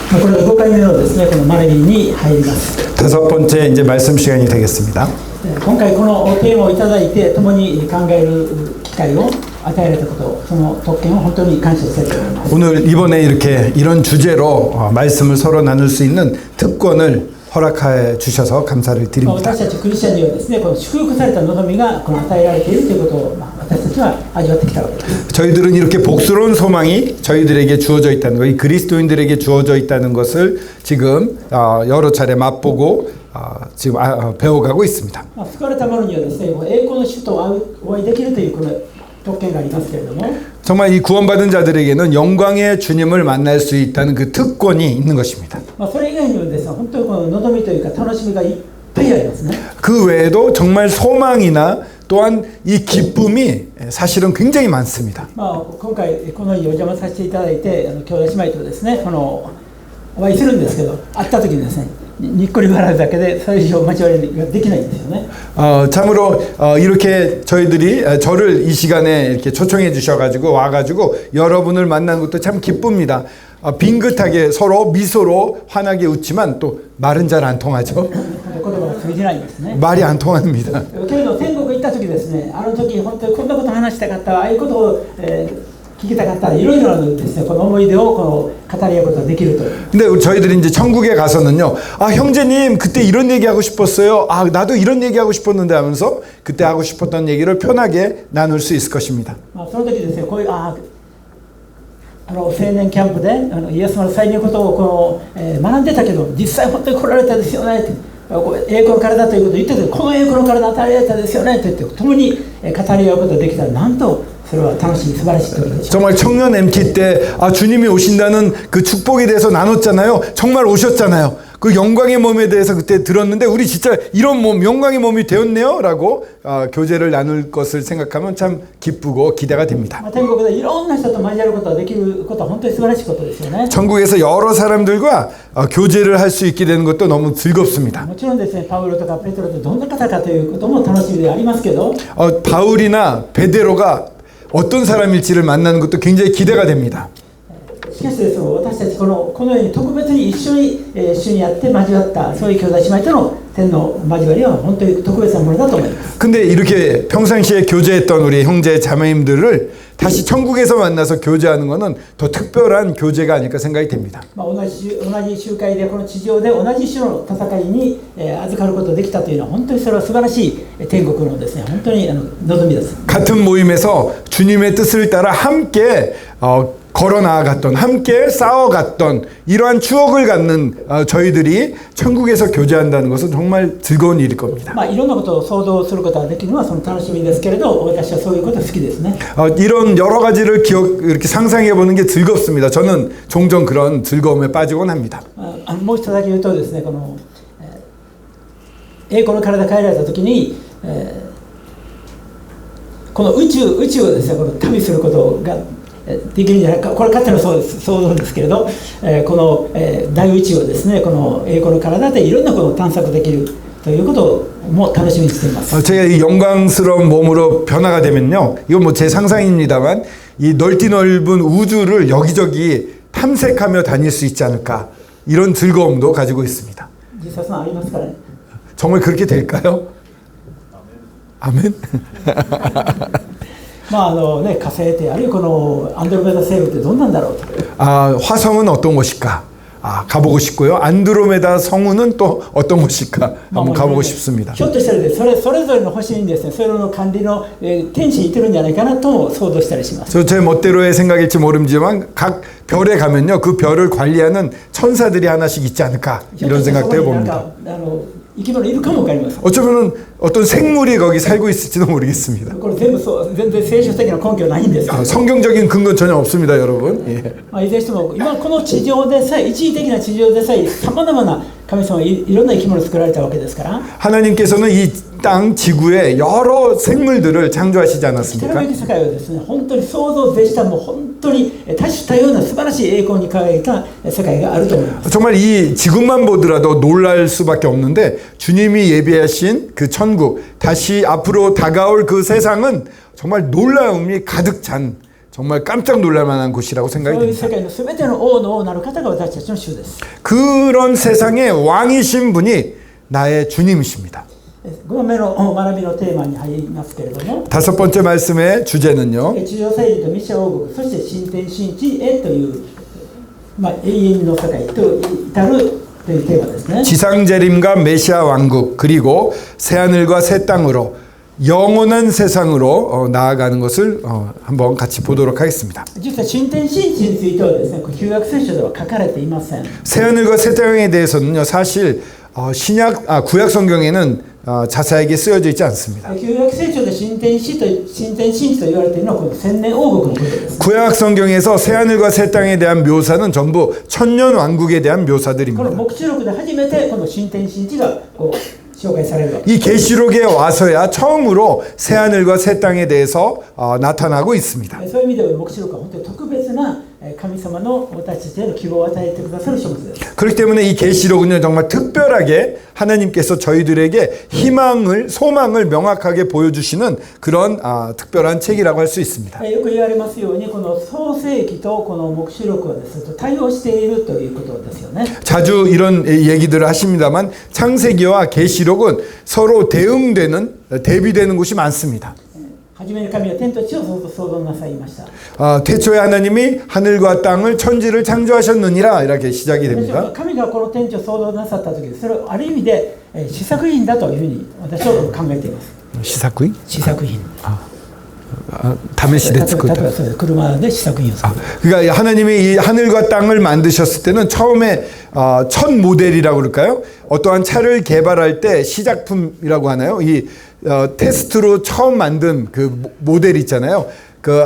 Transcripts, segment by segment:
これが5回目のですね、この学びに入ります。 다섯 번째 이제 말씀 시간이 되겠습니다. 今回このテーマをいただいて共に考える機会を与えられたこと、その特権を本当に感謝したいと思います。 오늘 이번에 이렇게 이런 주제로 말씀을 서로 나눌 수 있는 특권을 허락해 주셔서 감사를 드립니다. 私たちクリスチャンにはですね、この祝福された望みがこの与えられているということを、私たちは味わってきたわけです。 저희들은 이렇게 복스러운 소망이 저희들에게 주어져 있다는 것, 이 그리스도인들에게 주어져 있다는 것을 지금 여러 차례 맛보고 지금 배워가고 있습니다. 救われた者にはですね、栄光の主とお会いできるというこの特権がありますけれども、 정말 이 구원받은 자들에게는 영광의 주님을 만날 수 있다는 그 특권이 있는 것입니다. それ以外にもですね、本当にこの望みというか楽しみがいっぱいありますね。 그 외에도 정말 소망이나 또한 이 기쁨이 사실은 굉장히 많습니다. 今回この日お邪魔させていただいて、兄弟姉妹とですね、お会いするんですけど、会った時にですね、にっこり笑うだけでそれ以上交わりができないんですよね。 참으로 이렇게 저희들이 저를 이 시간에 이렇게 초청해 주셔가지고 와가지고 여러분을 만난 것도 참 기쁩니다. 빙긋하게 서로 미소로 환하게 웃지만 또 말은 잘 안 통하죠. 言葉が通じないんですね。 말이 안 통합니다. けれど天国行った時ですね、あの時本当にこんなこと話したかった、ああいうことを、聞きたかった、いろいろなですね、この思い出を語り合うことができるという。 근데 저희들이 이제 천국에 가서는요, 형제님 그때 이런 얘기하고 싶었어요. 나도 이런 얘기하고 싶었는데 하면서 그때 하고 싶었던 얘기를 편하게 나눌 수 있을 것입니다. その時ですね、こういう青年キャンプでイエス様の再臨のことを学んでたけど、実際本当に来られたですよねって、栄光の体ということを言ってて、この栄光の体与えられたですよねって言って共に語り合うことができたら、なんとそれは楽しい素晴らしいことでしょう。 정말 청년 MT 때 주님이 오신다는 그 축복에 대해서 나눴잖아요. 정말 오셨잖아요. 그 영광의 몸에 대해서 그때 들었는데 우리 진짜 이런 몸, 영광의 몸이 되었네요 라고 교제를 나눌 것을 생각하면 참 기쁘고 기대가 됩니다. 天国でいろんな人と交わることができることは本当に素晴らしいことですよね。 천국에서 여러 사람들과 교제를 할 수 있게 되는 것도 너무 즐겁습니다. もちろんですね、パウロとかペテロってどんな方かということも楽しみでありますけど、 바울이나 베드로가 어떤 사람일지를 만나는 것도 굉장히 기대가 됩니다. しかしですね、私たちこのように特別に一緒に主にやって交わったそういう兄弟姉妹との天の交わりは本当に特別なものだと思います。 근데 이렇게 평상시에 교제했던 우리 형제 자매님들을 다시 천국에서 만나서 교제하는 것은 더 특별한 교제가 아닐까 생각이 됩니다. 同じ集会でこの地上で同じ種の戦いに預かることができたというのは本当にそれは素晴らしい天国のですね、本当に望みです。 같은 모임에서 주님의 뜻을 따라 함께 걸어 나아갔던, 함께 싸워갔던 이러한 추억을 갖는 저희들이 천국에서 교제한다는 것은 정말 즐거운 일일 겁니다. いろんなことを想像することができるのはその楽しみですけれど、私はそういうこと好きですね。 이런 여러 가지를 이렇게 상상해 보는 게 즐겁습니다. 저는 종종 그런 즐거움에 빠지곤 합니다. もう一つだけ言うとですね、この栄光の体変えられた時に、この宇宙をですね、この旅することができるんじゃないか、これ勝手な想像ですけれど、この大宇宙をですね、この栄光の体でいろんなことを探索できるということも楽しみにしています。 제가 이 영광스러운 몸으로 변화가 되면요, 이건 뭐 제 상상입니다만 이 넓디 넓은 우주를 여기저기 탐색하며 다닐 수 있지 않을까, 이런 즐거움도 가지고 있습니다. 実際ありますからね。 정말 그렇게 될까요? 아멘. 火星ってあるいはこのアンドロメダ星雲ってどんなんだろうと。 화성은 어떤 곳일까? 가보고 싶고요. 안드로메다 성운은 또 어떤 곳일까? 한번 가보고 싶습니다. ひょっとしたらそれぞれの星にですね、それの管理の天使にいてるんじゃないかなと想像したりします。 제 멋대로의 생각일지 모르지만 각 별에 가면요, 그 별을 관리하는 천사들이 하나씩 있지 않을까, 이런 생각도 해봅니다. 生き物いるかも分かります。 어쩌면 어떤 생물이 거기 살고 있을지도 모르겠습니다. これ全然聖書的な根拠はないんですけど、 성경적인 근거는 전혀 없습니다, 여러분. 예. いずれにしても今この地上でさえ、一時的な地上でさえさまざまな神様いろんな生き物を作られたわけですから、 하나님께서는 이 땅 지구에 여러 생물들을 창조하시지 않았습니까? 来たるべき世界はですね、本当に想像を絶したもう本当に多種多様な素晴らしい栄光に輝いた世界があると思います。 정말 이 지구만 보더라도 놀랄 수밖에 없는데, 주님이 예비하신 그 천국, 다시 앞으로 다가올 그 세상은 정말 놀라움이 가득 찬 정말 깜짝 놀랄 만한 곳이라고 そ 생각이 ういう 됩니다. 世界の全ての王の王なる方が私たちの主です。 그런 세상의 왕이신 분이 나의 주님이십니다. 5番目の学びのテーマに入りますけれども、 다섯 번째 말씀의 주제는요. 地上世紀とミシャ王国、そして新天新地へという、永遠の世界と至るというテーマですね。 지상재림과 메시아 왕국 그리고 새하늘과 새 땅으로 영원한 세상으로 나아가는 것을 한번 같이 보도록 하겠습니다. 実は新天新地についてはですね、旧約聖書では書かれていません。 새하늘과 새 땅에 대해서는요, 사실 구약 성경에는 자세하게 쓰여져 있지 않습니다. 旧約聖書で新天新地と言われているのはこの千年王国のことです。 구약 성경에서 새하늘과 새 땅에 대한 묘사는 전부 천년 왕국에 대한 この 묘사들입니다. 黙示録で初めてこの新天新地がこう紹介されるわけです。 이 계시록에 와서야 처음으로 새하늘과 새 땅에 대해서 나타나고 있습니다. そういう意味では黙示録は本当に特別な神様の私たちへの希望を与えてくださる書物です。 그렇기 때문에 이 계시록은요, 정말 특별하게 하나님께서 저희들에게 희망을, 소망을 명확하게 보여주시는 그런 특별한 책이라고 할 수 있습니다. よく言われますようにこの創世記とこの黙示録はですね対応しているということですよね。 자주 이런 얘기들을 하십니다만 창세기와 계시록은 서로 대비되는 곳이 많습니다. 初めに神は天と地を創造なさいました。 태초에 하나님이 하늘과 땅을 천지를 창조하셨느니라 이렇게 시작이 됩니다. 神がこの天地を創造なさった時それをある意味で試作品だというふうに私は考えています。 시사구이? 試作品。 다메시대 스쿨. 例えばそうです車で試作品をする。 그러니까 하나님이 이 하늘과 땅을 만드셨을 때는 처음에 첫 모델이라고 그럴까요? 어떠한 차를 개발할 때 시작품이라고 하나요? 이 테스트로 처음 만든 그 모델 있잖아요. 그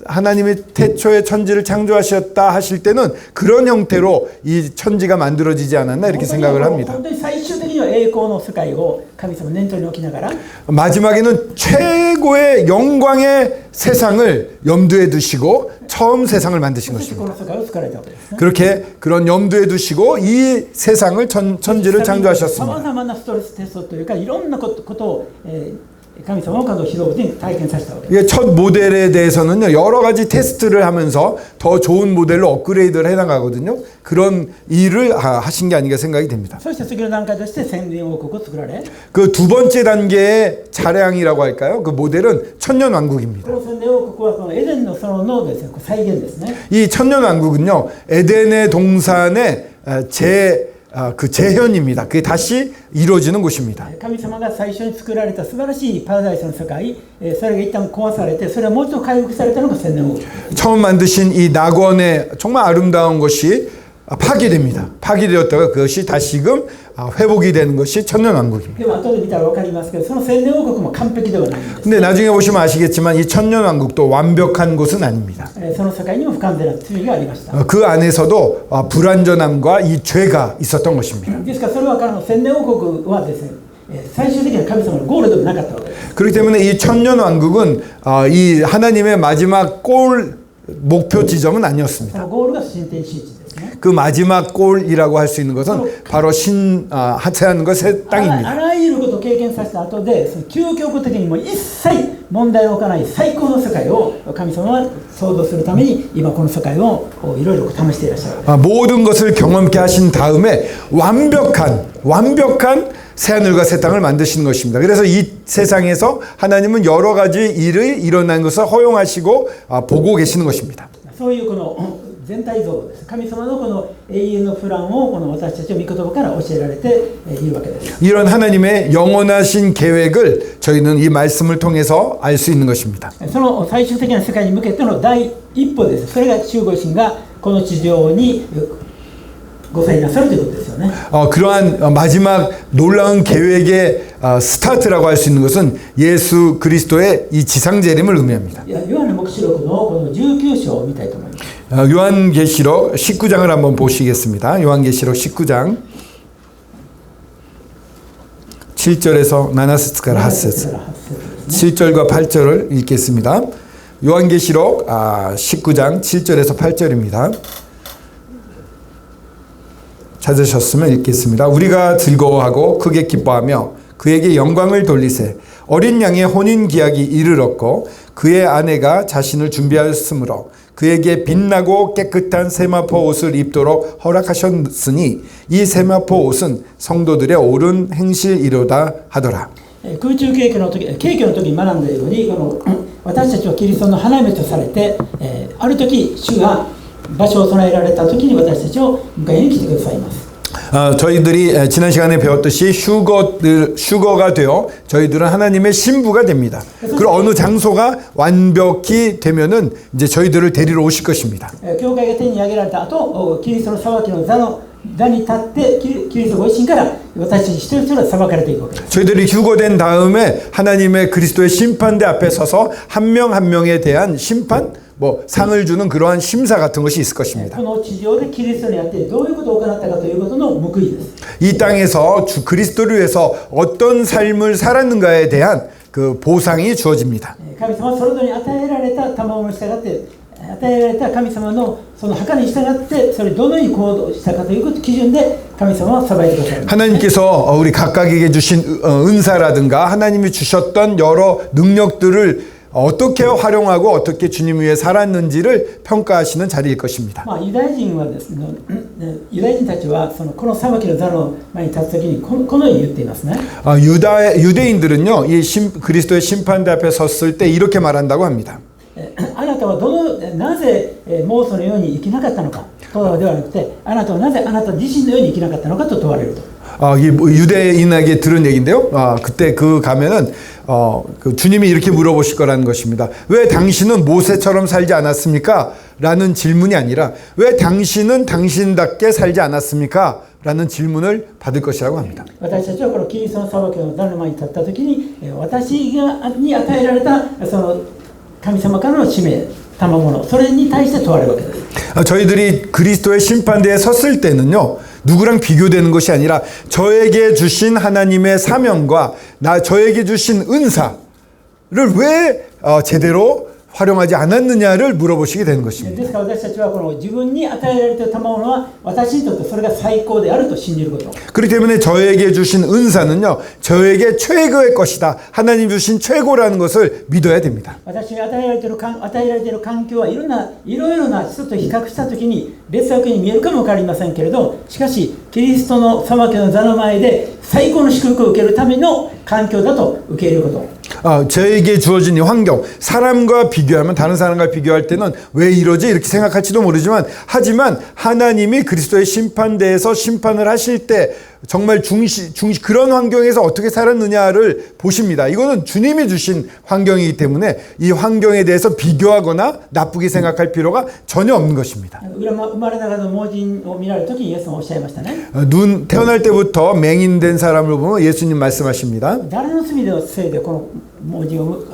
하나님이 태초에 천지를 창조하셨다 하실 때는 그런 형태로 이 천지가 만들어지지 않았나 이렇게 생각을 합니다. 本当に最終的には栄光の世界を神様念頭に置きながら 마지막에는 최고의 영광의 세상을 염두에 두시고 처음 세상을 만드신 そしてこ 것입니다. の世界を作られたわけですね。 그렇게 그런 염두에 두시고 이 세상을 천지를 さ 창조하셨습니다. まざまなストレステストというかいろんなことを、神様の数を広くに体験させたわけです。 이게 첫 모델에 대해서는요, 여러 가지 테스트를 하면서 더 좋은 모델로 업그레이드를 해나가거든요. 그런 일을 하신 게 아닌가 생각이 됩니다. そして次の段階として千年王国を作られ 그 두 번째 단계의 차량이라고 할까요? 그 모델은 천년 왕국입니다. この千年王国はそのエデンの園のですね再現ですね。 이 천년 왕국은요, 에덴의 동산의 그 재현입니다. 그게 다시 이루어지는 곳입니다. 神様が最初に作られた素晴らしいパラダイスの世界、それが一旦壊されてそれをもう一度回復されたのが千年王国。 처음 만드신 이 낙원의 정말 아름다운 것이 파괴됩니다. 파괴되었다가 그것이 다시금 회복이 되는 것이 천년왕국입니다. でも後で見たら分かりますけどその千年王国も完璧ではないんです。 근데 나중에 보시면 아시겠지만 이 천년왕국도 완벽한 곳은 아닙니다. その世界にも不完全な罪がありました。 그 안에서도 불완전함과 이 죄가 있었던 것입니다. ですからそれは彼の千年王国はですね最終的な神様のゴールでもなかったわけです。 그렇기 때문에 이 천년왕국은 이 하나님의 마지막 목표 지점은 そ 아니었습니다. のゴールが新天新地ですね。 그 마지막 골이라고 할 수 있는 것은 바로 하체하는 새 あ 땅입니다. らゆることを経験させた後でその究極的にも一切問題を置かない最高の世界を神様は創造するために今この世界をいろいろ試していらっしゃる。 모든 것을 경험케 하신 다음에 완벽한 새하늘과 새 땅을 만드시는 것입니다. 그래서 이 세상에서 하나님은 여러 가지 일이 일어난 것을 허용하시고 보고 계시는 것입니다. そういうこの全体像です。神様のこの永遠のプランをこの私たちの御言葉から教えられているわけです。 이런 하나님의 영원하신 계획을 저희는 이 말씀을 통해서 알 수 있는 것입니다. その最終的な世界に向けての第一歩です。それが中ご神がこの地上にご再なさるということですよね。 그러한 마지막 놀라운 계획의 스타트라고 할 수 있는 것은 예수 그리스도의 이 지상재림을 의미합니다. ヨハネ黙示録のこの19章を見たいと思います。 요한계시록 19장을 한번 보시겠습니다. 요한계시록 19장 7절에서 7節から 8節 7절과 8절을 읽겠습니다. 요한계시록 19장 7절에서 8절입니다. 찾으셨으면 읽겠습니다. 우리가 즐거워하고 크게 기뻐하며 그에게 영광을 돌리세 어린 양의 혼인 기약이 이르렀고 그의 아내가 자신을 준비하였으므로 그에게 빛나고 깨끗한 세마포 옷을 입도록 허락하셨으니 이 세마포 옷은 성도들의 옳은 행실이로다 하더라. 空中景気の時に学んだように、この私たちはキリストの花嫁とされて、ある時主が場所を備えられた時に私たちを迎えに来てくださいます。 저희들이 지난 시간에 배웠듯이 휴거가 되어 저희들은 하나님의 신부가 됩니다. 그리고 어느 장소가 완벽히 되면은 이제 저희들을 데리러 오실 것입니다. 教会が手に上げられた後、キリストの裁きの座に立ってキリストご自身から私たち一人一人が裁かれていくわけです。 저희들이 휴거된 다음에 하나님의 그리스도의 심판대 앞에 서서 한 명 한 명에 대한 심판, 뭐 상을 주는 그러한 심사 같은 것이 있을 것입니다. この地上でキリストにあってどういうことを行ったかということの報いです。 이 땅에서 주 그리스도를 위해서 어떤 삶을 살았는가에 대한 그 보상이 주어집니다. 神様はそれぞれに与えられた賜物に従って与えられた神様のその計に従ってそれどのように行動したかという基準で神様は裁いてくださいます。 하나님께서 우리 각각에게 주신 은사라든가 하나님이 주셨던 여러 능력들을 어떻게 활용하고 어떻게 주님 위해 살았는지를 평가하시는 자리일 것입니다. ユダヤ人はですね、ユダヤ人たちはこの裁きの座の前に立つときにこのように言っていますね。 유대인들은요, 그리스도의 심판대 앞에 섰을 때 이렇게 말한다고 합니다. あなたはなぜモーセのように生きなかったのかとではなくて、あなたはなぜあなた自身のように生きなかったのかと問われると。 유대인에게 들은 얘기인데요. 그때 가면은 그 주님이 이렇게 물어보실 거라는 것입니다. 왜 당신은 모세처럼 살지 않았습니까? 라는 질문이 아니라 왜 당신은 당신답게 살지 않았습니까? 라는 질문을 받을 것이라고 합니다. 私たちはこのキリストの裁きの座の前に立ったときに、私に与えられたその神様からの使命、賜物、それに対して問われるわけです。 저희들이 그리스도의 심판대에 섰을 때는요, 누구랑 비교되는 것이 아니라 저에게 주신 하나님의 사명과 저에게 주신 은사를 왜 제대로 활용하지 않았느냐를 물어보시게 되는 것입니다. ですから私たちはこの自分に与えられている賜物は私にとってそれが最高であると信じること。 그렇기 때문에 저에게 주신 은사는요, 저에게 최고의 것이다. 하나님 주신 최고라는 것을 믿어야 됩니다. 私に与えられている環境はいろいろな人と比較したときに劣悪に見えるかも分かりませんけれど、しかしキリストの裁きの座の前で最高の祝福を受けるための環境だと受け入れること。 저에게 주어진 이 환경, 사람과 비교하면 다른 사람과 비교할 때는 왜 이러지 이렇게 생각할지도 모르지만 하지만 하나님이 그리스도의 심판대에서 심판을 하실 때 정말 그런 환경에서 어떻게 살았느냐를 보십니다. 이거는 주님이 주신 환경이기 때문에 이 환경에 대해서 비교하거나 나쁘게 생각할 필요가 전혀 없는 것입니다. 生まれながらの盲人を見られるときにイエス様おっしゃいましたね。 태어날 때부터 맹인된 사람을 보면 예수님 말씀하십니다. 誰の罪のせいでこの盲人を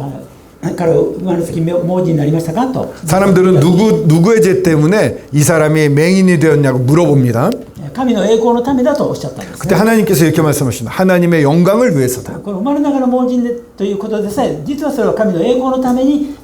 彼を生まれつき盲人になりましたかと。 사람들은 누구의 죄 때문에 이 사람이 맹인이 되었냐고 물어봅니다. 神の栄光のためだとおっしゃったんです、ね。 그때 하나님께서 이렇게 말씀하십니다. 하나님의 영광을 위해서다. この生まれながら盲人でということでさえ、実はそれは神の栄光のために、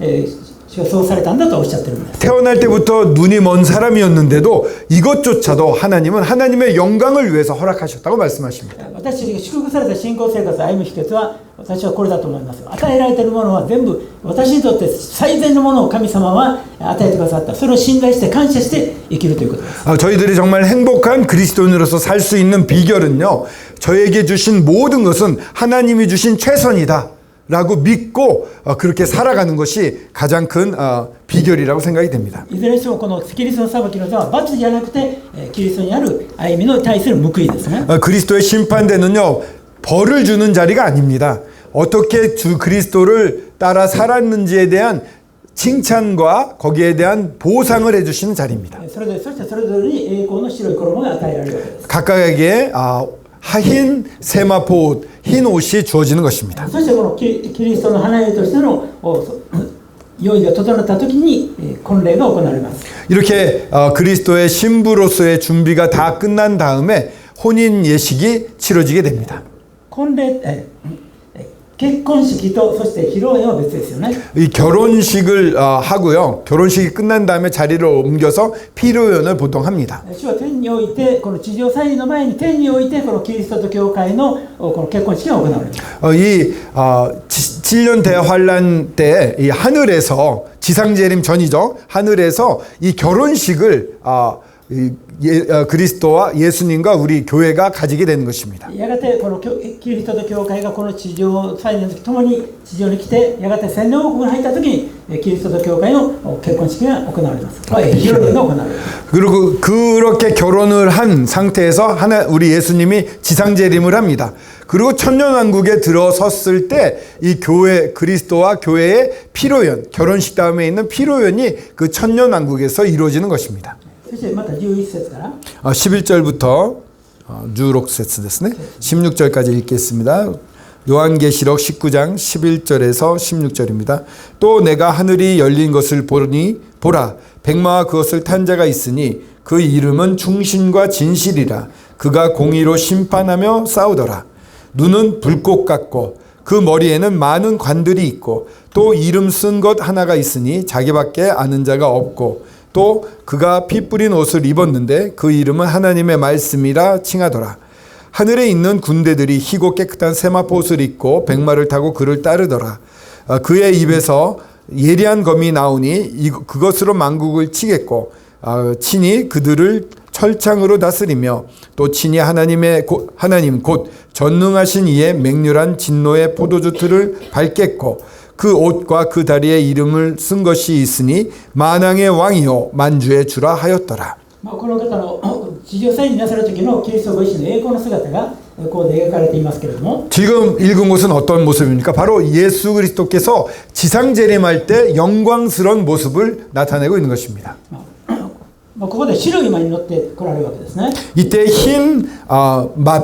そうされたんだとおっしゃってるんです。 태어날 때부터 눈이 먼 사람이었는데도 이것조차도 하나님은 하나님의 영광을 위해서 허락하셨다고 말씀하십니다. 私が祝福された信仰生活を歩む秘訣は私はこれだと思います。与えられているものは全部私にとって最善のものを神様は与えてくださった。それを信頼して感謝して生きるということです。 저희들이 정말 행복한 그리스도인으로서 살 수 있는 비결은요, 저에게 주신 모든 것은 하나님이 주신 최선이다 라고 믿고 그렇게 살아가는 것이 가장 큰 비결이라고 생각이 됩니다. いずれにしてもこのキリストの裁きの座は罰じゃなくてキリストにある歩みの対する報いですね。 그리스도의 심판대는요, 벌을 주는 자리가 아닙니다. 어떻게 주 그리스도를 따라 살았는지에 대한 칭찬과 거기에 대한 보상을 해주시는 자리입니다. そしてそれぞれに栄光の白い衣が与えられるわけです。 각각에게 흰 세마포 옷, 흰 옷이 주어지는 것입니다. そしてこのキリストの花嫁としての用意が整った時に婚礼が行われます。 이렇게 그리스도의 신부로서의 준비가 다 끝난 다음에 혼인 예식이 치러지게 됩니다. 婚礼結婚式とそして披露宴は別ですよね。 이 결혼식을 하고요. 결혼식이 끝난 다음에 자리를 옮겨서 피로연을 보통 합니다. 主は天においてこの地上再臨の前に天においてこのキリストと教会のこの結婚式が行われる。 이 7년 대환란 때 이 하늘에서 지상재림 전이죠. 하늘에서 이 결혼식을 그리스도와 예수님과 우리 교회가 가지게 되는 것입니다. やがてこのキリストと教会がこの地上再臨の時ともに地上に来てやがて洗礼王国に入った時にキリストと教会の結婚式が行われます。披露宴が行われる。 그리고 그렇게 결혼을 한 상태에서 우리 예수님이 지상재림을 합니다. 그리고 천년왕국에 들어섰을 때 이 교회 그리스도와 교회의 피로연 결혼식 다음에 있는 피로연이 그 천년왕국에서 이루어지는 것입니다. そしてまた11節から 11절부터 16節ですね. 16절까지 읽겠습니다. 요한계시록 19장 11절에서 16절입니다. 또 내가 하늘이 열린 것을 보니 보라 백마와 그것을 탄 자가 있으니 그 이름은 충신과 진실이라. 그가 공의로 심판하며 싸우더라. 눈은 불꽃 같고 그 머리에는 많은 관들이 있고 또 이름 쓴 것 하나가 있으니 자기밖에 아는 자가 없고 또 그가 피 뿌린 옷을 입었는데 그 이름은 하나님의 말씀이라 칭하더라. 하늘에 있는 군대들이 희고 깨끗한 세마포 옷을 입고 백마를 타고 그를 따르더라. 그의 입에서 예리한 검이 나오니 그것으로 만국을 치겠고 친히 그들을 철창으로 다스리며 또 친히 하나님 곧 전능하신 이의 맹렬한 진노의 포도주 틀을 밟겠고 그 옷과 그 다리에 이름을 쓴 것이 있으니 만왕의 왕이요 만주의 주라 하였더라. この方の地上再臨なさる時のキリストご自身の栄光の姿がこう描かれていますけれども 지금 읽은 것은 어떤 모습입니까? 바로 예수 그리스도께서 지상 재림할 때 영광스러운 모습을 나타내고 있는 것입니다. ここで白い馬に乗って来られるわけですね。 이때 흰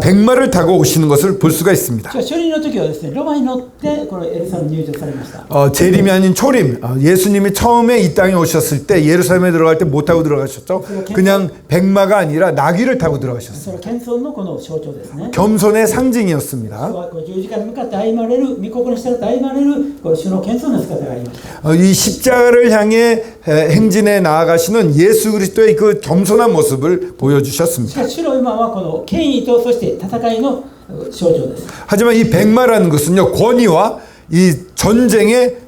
백마를 타고 오시는 것을 볼 수가 있습니다. 初輪の時はですね、ロバに乗ってこのエルサレムに入場されました。 재림이 아닌 초림. 예수님이 처음에 이 땅에 오셨을 때 예루살렘에 들어갈 때 못 타고 들어가셨죠. 그냥 백마가 아니라 나귀를 타고 들어가셨어요. それは謙遜のこの象徴ですね。 겸손의 상징이었습니다. 十字架に向かって歩まれる、御心に従って歩まれるこの主の謙遜な姿がありました。 이 십자가를 향해 행진해 나아가시는 예수 그리스도의 그 겸손한 모습을 し 보여주셨습니다. かし白い馬はこの権威とそして戦いの象徴です。 하지만 이 백마라는 것은요 권위와 이 전쟁의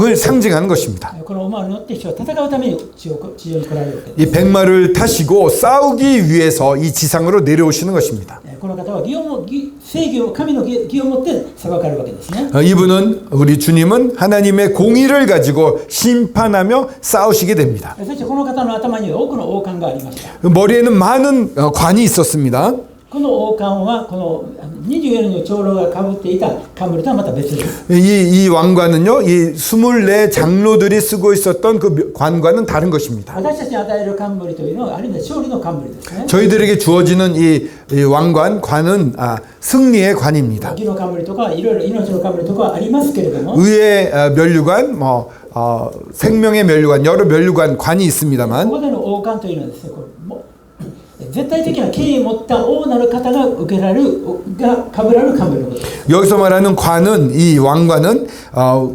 을 상징하는 것입니다. この馬に乗って人は戦うために地上に来られるわけです。 이 백마를 타시고 싸우기 위해서 이 지상으로 내려오시는 것입니다. この方は正義を神の義を持って裁かれるわけですね。 이분은 우리 주님은 하나님의 공의를 가지고 심판하며 싸우시게 됩니다. そしてこの方の頭には多くの王冠がありました。 머리에는 많은 관이 있었습니다. この王冠はこの24人の長老がかぶっていた冠とはまた別です。 이 왕관은요, 이 24 장로들이 쓰고 있었던 그 관과는 다른 것입니다. 私たちに与える冠というのはある意味で勝利の冠ですね。 저희들에게 주어지는 이 관은 승리의 관입니다. 義の冠とかいろいろ命の冠とかありますけれども、 의의 면류관, 생명의 면류관, 여러 관이 こ 있습니다만 こでの王冠というのはですね、これも絶対的な権威を持った王なる方が受けられるがかぶられる冠のことです。 여기서 말하는 관은 이 왕관은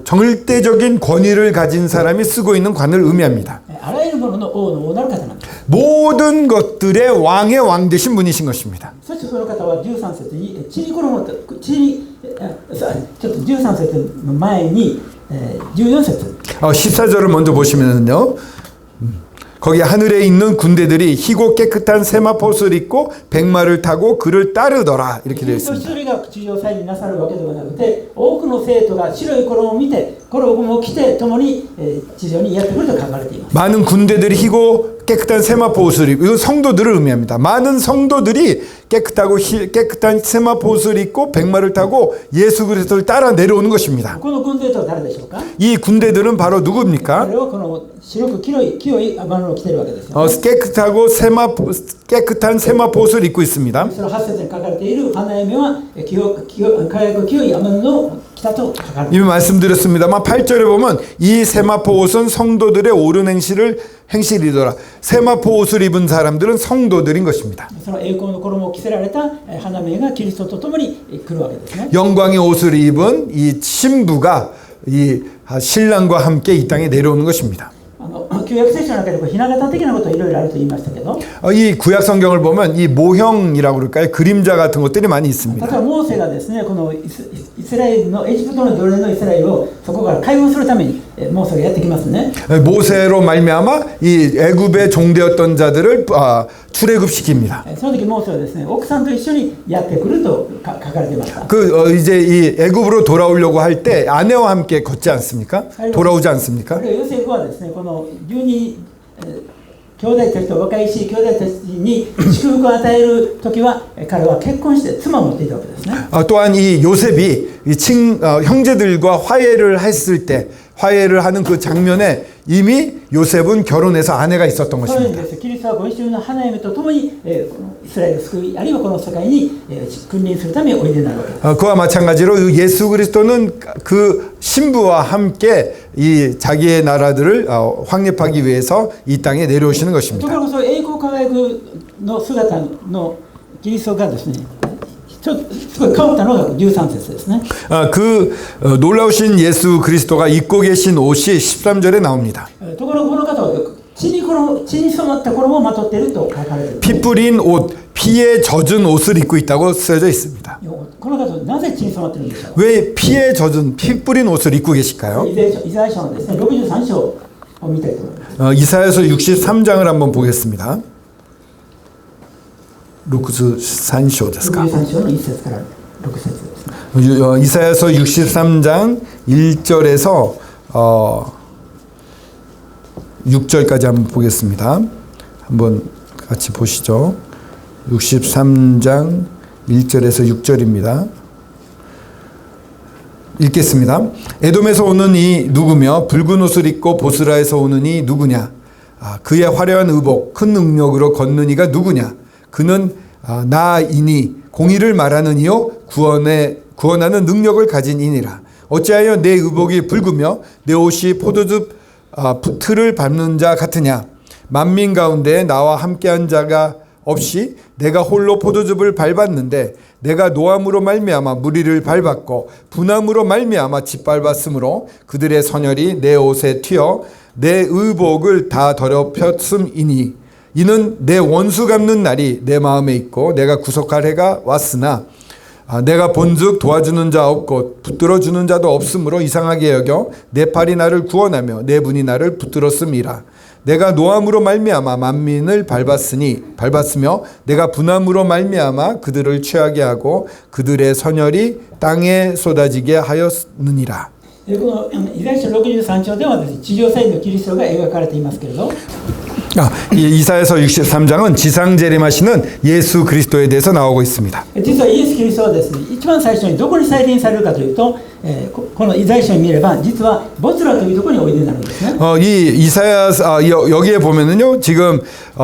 절대적인 권위를 가진 사람이 쓰고 있는 관을 의미합니다. あらゆるものの王の王なる方なんです。 모든 것들의 왕의 왕 되신 분이신 것입니다. そしてその方は13節にちょっと13節の前に14節 14절을 먼저 보시면은요. 거기 하늘에 있는 군대들이 희고 깨끗한 세마포옷을 입고 백마를 타고 그를 따르더라 이렇게 되어 一人 있습니다. 一人が地上祭になさるわけではなくて、多くの生徒が白い衣を見て、衣を着て共に地上にやってくると書かれています。 많은 군대들이 희고 깨끗한 세마포옷을 입고, 이건 성도들을 의미합니다. 많은 성도들이 깨끗한 세마포옷을 입고 백마를 타고 예수 그리스도를 따라 내려오는 것입니다. この軍勢とは誰でしょうか？ 이 군대들은 바로 そ 누굽니까? れはこの白く清い雨を着ているわけですよ、ね。 깨끗한 세마포옷을 입고 있습니다. その8節に書かれている花嫁は輝く清い雨の着来たと書かれてい 이미 ます。 말씀드렸습니다만 8절에 보면 이 세마포 옷은 성도들의 옳은 행실이더라. 세마포 옷을 입은 사람들은 성도들인 것입니다. その栄光の衣を着せられた花嫁がキリストと共に来るわけですね。 영광의 옷을 입은 이 신부가 이 신랑과 함께 이 땅에 내려오는 것입니다. 旧約聖書の中でひな形的なこといろいろあると言いましたけど、 이 구약 성경을 보면 이 모형이라고 그럴까요? 그림자 같은 것들이 많이 例 있습니다. えばモーセがですね、このイスラエルのエジプトの奴隷のイスラエルをそこから解放するためにモーセがやってきますね。 모세로 말미암아 이 애굽의 종되었던 자들을 출애굽시킵니다. その時モーセはですね、奥さんと一緒にやってくると書かれていました。 이제 이 애굽으로 돌아오려고 할 때 아내와 함께 걷지 않습니까? 돌아오지 않습니까? あるいはヨセフはですね、この12兄弟たちと若いし兄弟たちに祝福を与える時は彼は結婚して妻を持っていたわけですね。 또한 이 요셉이 형제들과 화해를 했을 때 화해를 하는 그 장면에 이미 요셉은 결혼해서 아내가 있었던 そういう意味 것입니다. です。キリストはご一緒の花嫁と共にこのイスラエルを救い、あるいはこの世界に君臨するためにおいでになるわけです。 그와 마찬가지로 예수 그리스도는 그 신부와 함께 이 자기의 나라들을 확립하기 위해서 이 땅에 내려오시는 とこ 것입니다. ろがその栄光輝くの姿のキリストがですね、ちょっとすごい変わったのが13節ですね。 그 놀라우신 예수 그리스도가 입고 계신 옷이 13절에 나옵니다. ところがこの方は血に染まった衣をまとっていると書かれている。 피 뿌린 옷, 피에 젖은 옷을 입고 있다고 쓰여져 있습니다. この方はなぜ血に染まっているんでしょう。 왜 피에 젖은 피 뿌린 옷을 입고 계실까요? イザヤ書のですね、63章を見たいと思います。 이사야서 63장을 한번 보겠습니다. 63章ですか? 63章の1節から6節ですね。 이사야서 63장 1절에서 6절까지 한번 보겠습니다. 한번 같이 보시죠. 63장 1절에서 6절입니다. 읽겠습니다. 에돔에서 오는 이 누구며 붉은 옷을 입고 보스라에서 오는 이 누구냐? 그의 화려한 의복 큰 능력으로 걷는 이가 누구냐? 그는 나이니 공의를 말하는 이요 구원하는 능력을 가진 이니라. 어찌하여 내 의복이 붉으며 내 옷이 포도즙 틀을 밟는 자 같으냐? 만민 가운데 나와 함께한 자가 없이 내가 홀로 포도즙을 밟았는데 내가 노함으로 말미암아 무리를 밟았고 분함으로 말미암아 짓밟았으므로 그들의 선혈이 내 옷에 튀어 내 의복을 다 더럽혔음이니 이는 내 원수 갚는 날이 내 마음에 있고 내가 구속할 해가 왔으나 내가 본즉 도와주는 자 없고 붙들어주는 자도 없으므로 이상하게 여겨 내 팔이 나를 구원하며 내 분이 나를 붙들었음이라. 내가 노함으로 말미암아 만민을 밟았으며 내가 분함으로 말미암아 그들을 취하게 하고 그들의 선혈이 땅에 쏟아지게 하였느니라. このイザヤ書63章ではですね、地上祭のキリストが描かれていますけれど、 이사야서 63장은 지상 재림하시는 예수 그리스도에 대해서 나오고 있습니다. 実はイエス・キリストはですね、一番最初にどこに再臨されるかというと、このイザヤ書に見れば実はボツラというところにおいでになるんですね。 이 이사야 여기에 보면은요, 지금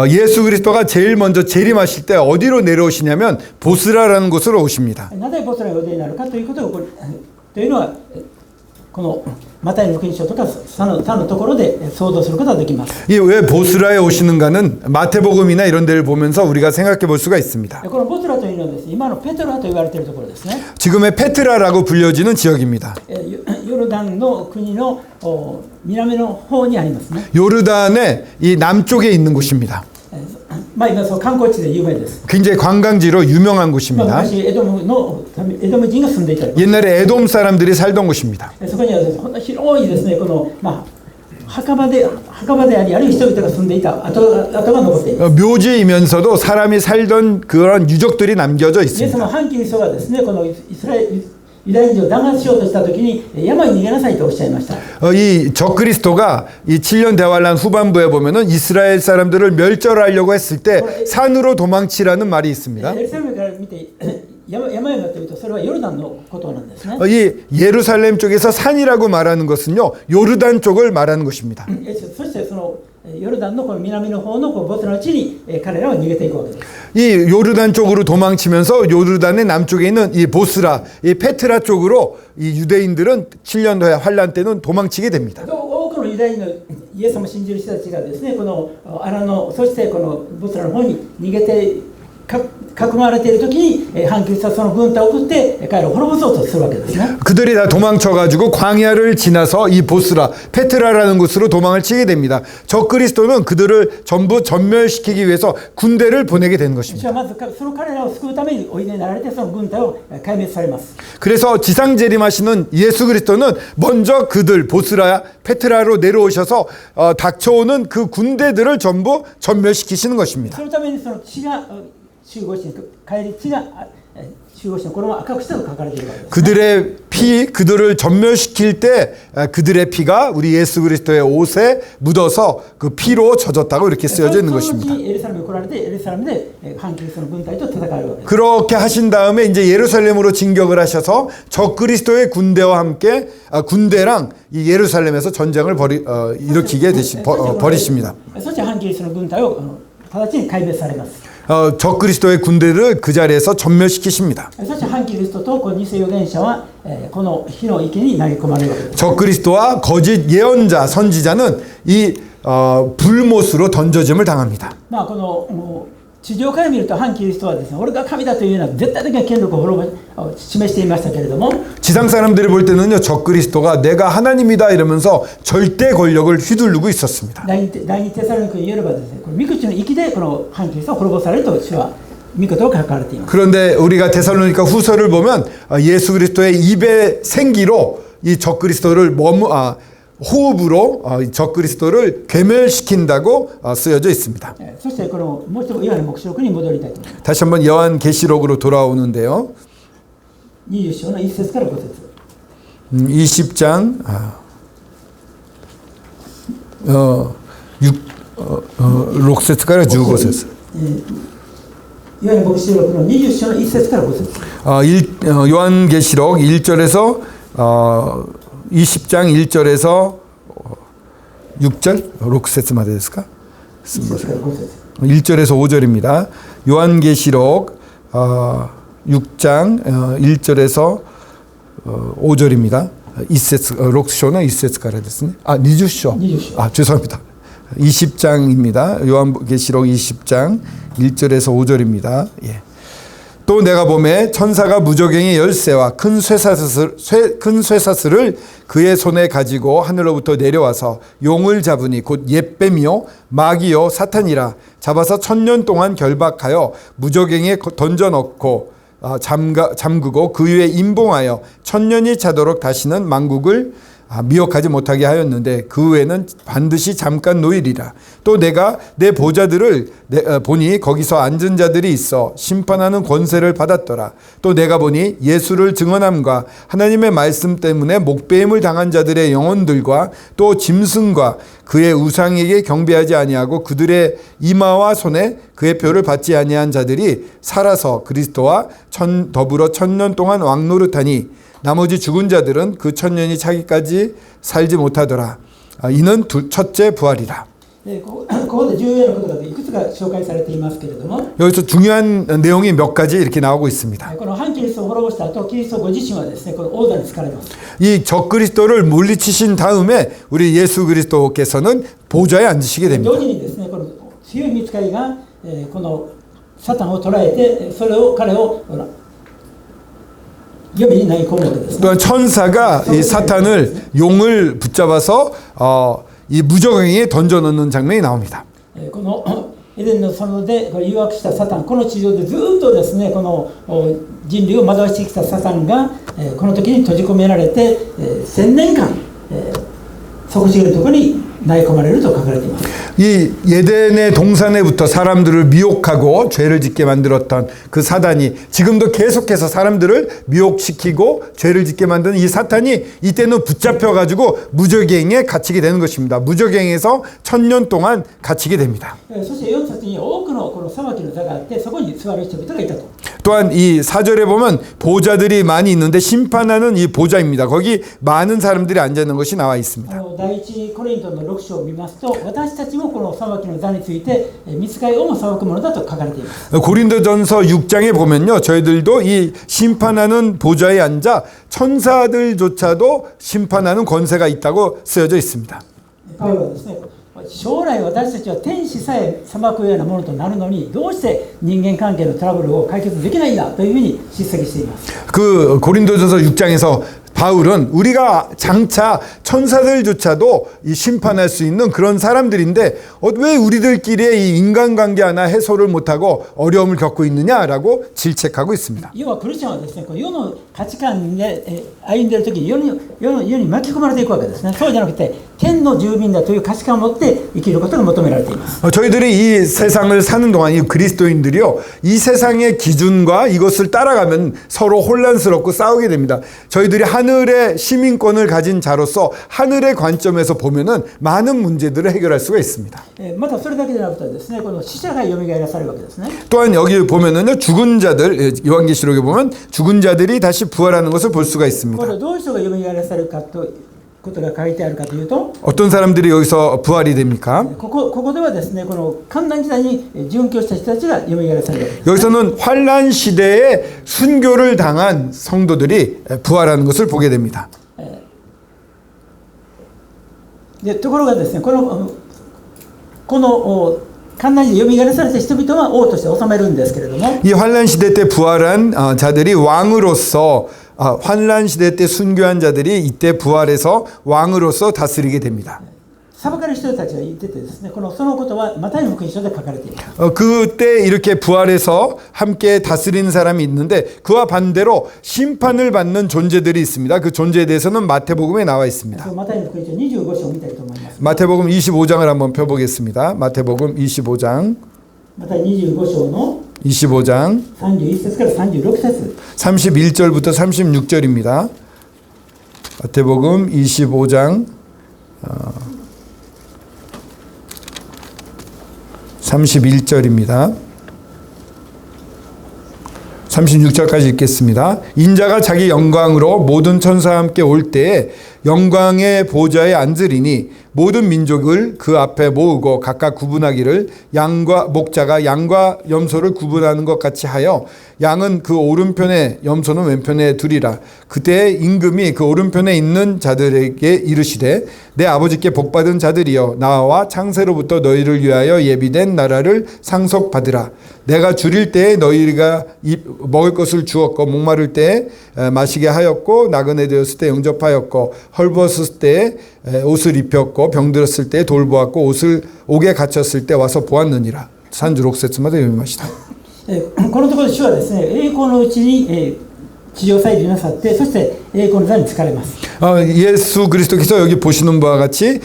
예수 그리스도가 제일 먼저 재림하실 때 어디로 내려오시냐면 보스라라는 곳으로 오십니다. なぜボツラにおいでになるかということをというのはこのマタイの福音書とか他のところで想像することができます。 왜 보스라에 오시는가는 마태복음이나 이런 데를 보면서 우리가 생각해 볼 수가 있습니다. このボツラというのはですね、今のペトラと言われているところですね。 지금의 페트라라고 불려지는 지역입니다. ヨルダンの国の南の方にありますね。 요르단의 이 남쪽에 있는 곳입니다. まあ今そう観光地で有名です。 굉장히 관광지로 유명한 곳입니다. 昔エドム人が住んでいたり、 옛날에 에돔 사람들이 살던 곳입니다. そこにはですね、こんな広いですね、この墓場であり、あるいは人々が住んでいた跡が残っています。 묘지이면서도 사람이 살던 그런 유적들이 남겨져 イエス 있습니다. の反キリストがですね、このユダヤ人を弾圧しようとしたときに山に逃げなさいとおっしゃいました。 이 적그리스도가 이 7년 대환란 후반부에 보면은 이스라엘 사람들을 멸절하려고 했을 때 산으로 도망치라는 말이 있습니다. エルサレムから見て山々というとそれはヨルダンのことなんですね。 이 예루살렘 쪽에서 산이라고 말하는 것은요, 요르단 쪽을 말하는 것입니다. そしてそのヨルダンのこの南の方のボツラの地に彼らは逃げていくわけです。이 요르단 쪽으로 도망치면서 요르단의 남쪽에 있는 이 보스라, 이 페트라 쪽으로 이 유대인들은 7년 후에 환란 때는 도망치게 됩니다. 多くのユダヤ人のイエス様を信じる人たちがですね、この荒野、そしてこのボスラの方に逃げてかくまわれている時に反キリストはその軍隊を送って彼らを滅ぼそうとするわけですね。 그들이 다 도망쳐가지고 광야를 지나서 이 보스라, 페트라라는 곳으로 도망을 치게 됩니다. 적그리스도는 그들을 전부 전멸시키기 위해서 군대를 보내게 되는 主 것입니다. はまずその彼らを救うためにおいでになられて、その軍隊を壊滅されます。 그래서 지상재림하시는 예수 그리스도는 먼저 그들 보스라, 페트라로 내려오셔서 닥쳐오는 그 군대들을 전부 전멸시키시는 것입니다. そのためにその血が中腰に帰り血が中腰のこの赤くしたと書かれているわけです。 그들의 피, 그들을 전멸시킬 때 그들의 피가 우리 예수 그리스도의 옷에 묻어서 그 피로 젖었다고 이렇게 쓰여져 있는 その 것입니다. 後にエルサレムに来られて、エルサレムで反キリストの軍隊と戦うわけです。 그렇게 하신 다음에 이제 예루살렘으로 진격을 하셔서 적그리스도의 군대와 함께 군대랑 이 예루살렘에서 전쟁을 일으키게 버리십니다. そして反キリストの軍隊を直ちに壊滅されます。 적그리스도의 군대를 그 자리에서 전멸시키십니다. そして反キリストとこの偽預言者はこの火の池に投げ込まれるわけです。 적그리스도와 거짓 예언자, 선지자는 이 불못으로 던져짐을 당합니다. まあこの地上から見ると反キリストはですね、俺が神だというような絶対的な権力を示していましたけれども、 지상 사람들이 볼 때는요, 적그리스도가 내가 하나님이다 이러면서 절대 권력을 휘두르고 있었습니다. 第二テサロニケに言えればですね、この御口の息でこの反キリストを滅ぼされると主は御言を書かれています。 그런데 우리가 데살로니가 후서를 보면 예수 그리스도의 입의 생기로 이 적그리스도를 호흡으로 적그리스도를 괴멸시킨다고 쓰여져 있습니다. そしてこのもう一度ヨハネ黙示録に戻りたいと思います。 다시 한번 요한계시록으로 돌아오는데요. 20章の1節から5節。 20장 6節から15節. ヨハネ黙示録の20章の1節から5節。 요한계시록 1절에서 20장 1절에서 6절 6節までですか? 1절에서 5절입니다. 요한계시록 6장 1절에서 5절입니다. 6章の 1節からですね. 20章. 죄송합니다. 20장입니다. 요한계시록 20장 1절에서 5절입니다. 예. 또 내가 보매 천사가 무저갱의 열쇠와 큰 쇠사슬을 그의 손에 가지고 하늘로부터 내려와서 용을 잡으니 곧 옛뱀이요 마귀요 사탄이라 잡아서 1000년 동안 결박하여 무저갱에 던져넣고 잠그고 그 위에 임봉하여 1000년이 차도록 다시는 만국을 미혹하지 못하게 하였는데 그 후에는 반드시 잠깐 노일이라. 또 내가 내 보좌들을 보니 거기서 앉은 자들이 있어 심판하는 권세를 받았더라. 또 내가 보니 예수를 증언함과 하나님의 말씀 때문에 목배임을 당한 자들의 영혼들과 또 짐승과 그의 우상에게 경배하지 아니하고 그들의 이마와 손에 그의 표를 받지 아니한 자들이 살아서 그리스도와 더불어 1000년 동안 왕노릇하니 나머지 죽은 자들은 그 1000년이 차기까지 살지 못하더라. 이는 첫째 부활이라. ここで重要なことがいくつか紹介されていますけれども、 여기서 중요한 내용이 몇 가지 이렇게 나오고 있습니다. この反キリストを滅ぼした後、キリストご自身はですね、この王座に就かれます。 이 적그리스도를 물리치신 다음에 우리 예수 그리스도께서는 보좌에 앉으시게 同 됩니다. 時にですね、この強い御使いがこのサタンを捉えて、彼を読みに投げ込むわけですね。 또한 천사가 이 사탄을 용을 붙잡아서 이 무저갱에 던져넣는 장면이 나옵니다. このエデンの園でこれ誘惑したサタン、この地上でずっとですね、この人類を惑わしてきたサタンがこの時に閉じ込められて1000年間底知れるところに投げ込まれると書かれています。 이 예덴의 동산에부터 사람들을 미혹하고 죄를 짓게 만들었던 그 사단이 지금도 계속해서 사람들을 미혹시키고 죄를 짓게 만드는 이 사탄이 이때는 붙잡혀가지고 무저갱에 갇히게 되는 것입니다. 무저갱에서 1000년 동안 갇히게 됩니다. そして4節に多くのこの裁きの座があって、そこに座る人々がいたと。 또한 이 4절에 보면 보좌들이 많이 있는데 심판하는 이 보좌입니다. 거기 많은 사람들이 앉아 있는 것이 나와 있습니다. 第一コリントの6章を見ますと、私たちもこの裁きの座について御使いをも裁くものだと書かれています。 고린도전서 6장에 보면요, 저희들도 이 심판하는 보좌에 앉아 천사들조차도 심판하는 권세가 있다고 쓰여져 있습니다. パウロはですね、将来私たちは天使さえ裁くようなものとなるのに、どうして人間関係のトラブルを解決できないんだというふうに叱責しています。 그 고린도전서 6장에서 바울은 우리가 장차 천사들조차도 이 심판할 수 있는 그런 사람들인데 왜 우리들끼리의 이 인간관계 하나 해소를 못하고 어려움을 겪고 있느냐라고 질책하고 있습니다. 要はクリスチャンはですね、世の価値観で歩んでいるときに世に巻き込まれていくわけですね。そうじゃなくて天の住民だという価値観を持って生きることが求められています。 저희들이 이 세상을 사는 동안 이 그리스도인들이요, 이 세상의 기준과 이것을 따라가면 서로 혼란스럽고 싸우게 됩니다. 저희들이 하늘의 시민권을 가진 자로서 하늘의 관점에서 보면은 많은 문제들을 해결할 수가 있습니다. またそれだけでなくてですね、この死者がよみがえらされるわけですね。 또한 여기 보면은요, 죽은 자들, 요한계시록에 보면 죽은 자들이 다시 부활하는 것을 볼 수가 こ 있습니다. れどういう人がよみがえらされるかということが書いてあるかというと、 어떤 사람들이 여기서 부활이 됩니까? ここではですね、この患難時代に殉教した人たちがよみがえらされるわけです。 여기서는 환란 시대에 순교를 당한 성도들이 부활하는 것을 보게 됩니다. でところがですね、この患難時でよみがえらされた人々は王として治めるんですけれども、 이 환란 시대 때 부활한 자들이 왕으로서 환란 시대 때 순교한 자들이 이때 부활해서 왕으로서 다스리게 됩니다. 裁かれる人たちが言っててですね、そのことはマタイの福音書で書かれています。 그때 이렇게 부활해서 함께 다스리는 사람이 있는데 그와 반대로 심판을 받는 존재들이 있습니다. 그 존재에 대해서는 마태복음에 나와 있습니다. マタイの福音書25章を見たいと思います。 마태복음 25장을 한번 펴보겠습니다. 마태복음 25장 マタイ25章の 25장 31節から36節 31절부터 36절입니다. 마태복음 25장 31절입니다. 36절까지 읽겠습니다. 인자가 자기 영광으로 모든 천사와 함께 올 때에 영광의 보좌에 앉으리니 모든 민족을 그 앞에 모으고 각각 구분하기를 목자가 양과 염소를 구분하는 것 같이 하여 양은 그 오른편에 염소는 왼편에 두리라. 그때 임금이 그 오른편에 있는 자들에게 이르시되 내 아버지께 복받은 자들이여 나와 창세로부터 너희를 위하여 예비된 나라를 상속받으라. 내가 줄일 때에 너희가 먹을 것을 주었고 목마를 때에 마시게 하였고 나그네 되었을 때 영접하였고 헐벗었을 때 옷을 입혔고 병들었을 때 돌보았고 옥에 갇혔을 때 와서 보았느니라. 36節まで読みました。このところで主はですね、栄光のうちに地上祭司なさって、そして栄光の座に就かれます。 예수 그리스도께서 여기 보시는 바와 같이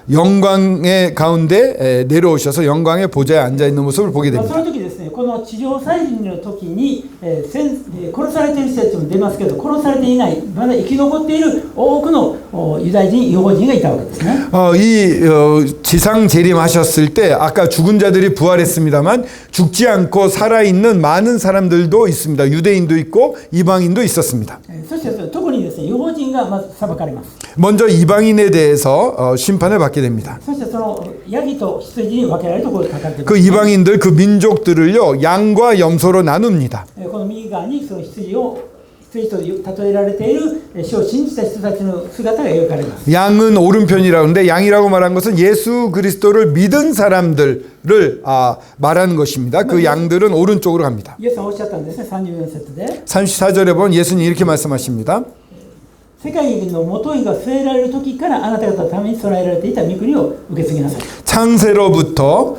영광의 가운데 내려오셔서 영광의 보좌에 앉아 있는 모습을 보게 そ 됩니다. の時ですね、この地上祭司の時に殺されている人たちも出ますけど、殺されていない、まだ生き残っている多くのユダヤ人、ユダヤ人がいたわけですね。 이 지상 재림하셨을 때 아까 죽은 자들이 부활했습니다만 죽지 않고 살아있는 많은 사람들도 있습니다. 유대인도 있고 이방인도 있었습니다. そして特にですね、ユダヤ人がまず裁かれます。 먼저 이방인에 대해서 심판을 받게 됩니다. そしてそのヤギと羊に分けられるところで書かれています。 그 이방인들 그 민족들을요 양과 염소로 나눕니다. この右側にその羊と例えられている主を信じた人たちの姿が描かれます。 양은 오른편이라고 하는데 양이라고 말한 것은 예수 그리스도를 믿은 사람들을 말하는 것입니다. 그 양들은 오른쪽으로 갑니다. イエスはおっしゃったんですね、34節で。 34절에 보면 예수님이 이렇게 말씀하십니다. 世界の元井が据えられる時からあなた方のために備えられていた御国を受け継ぎなさい。 창세로부터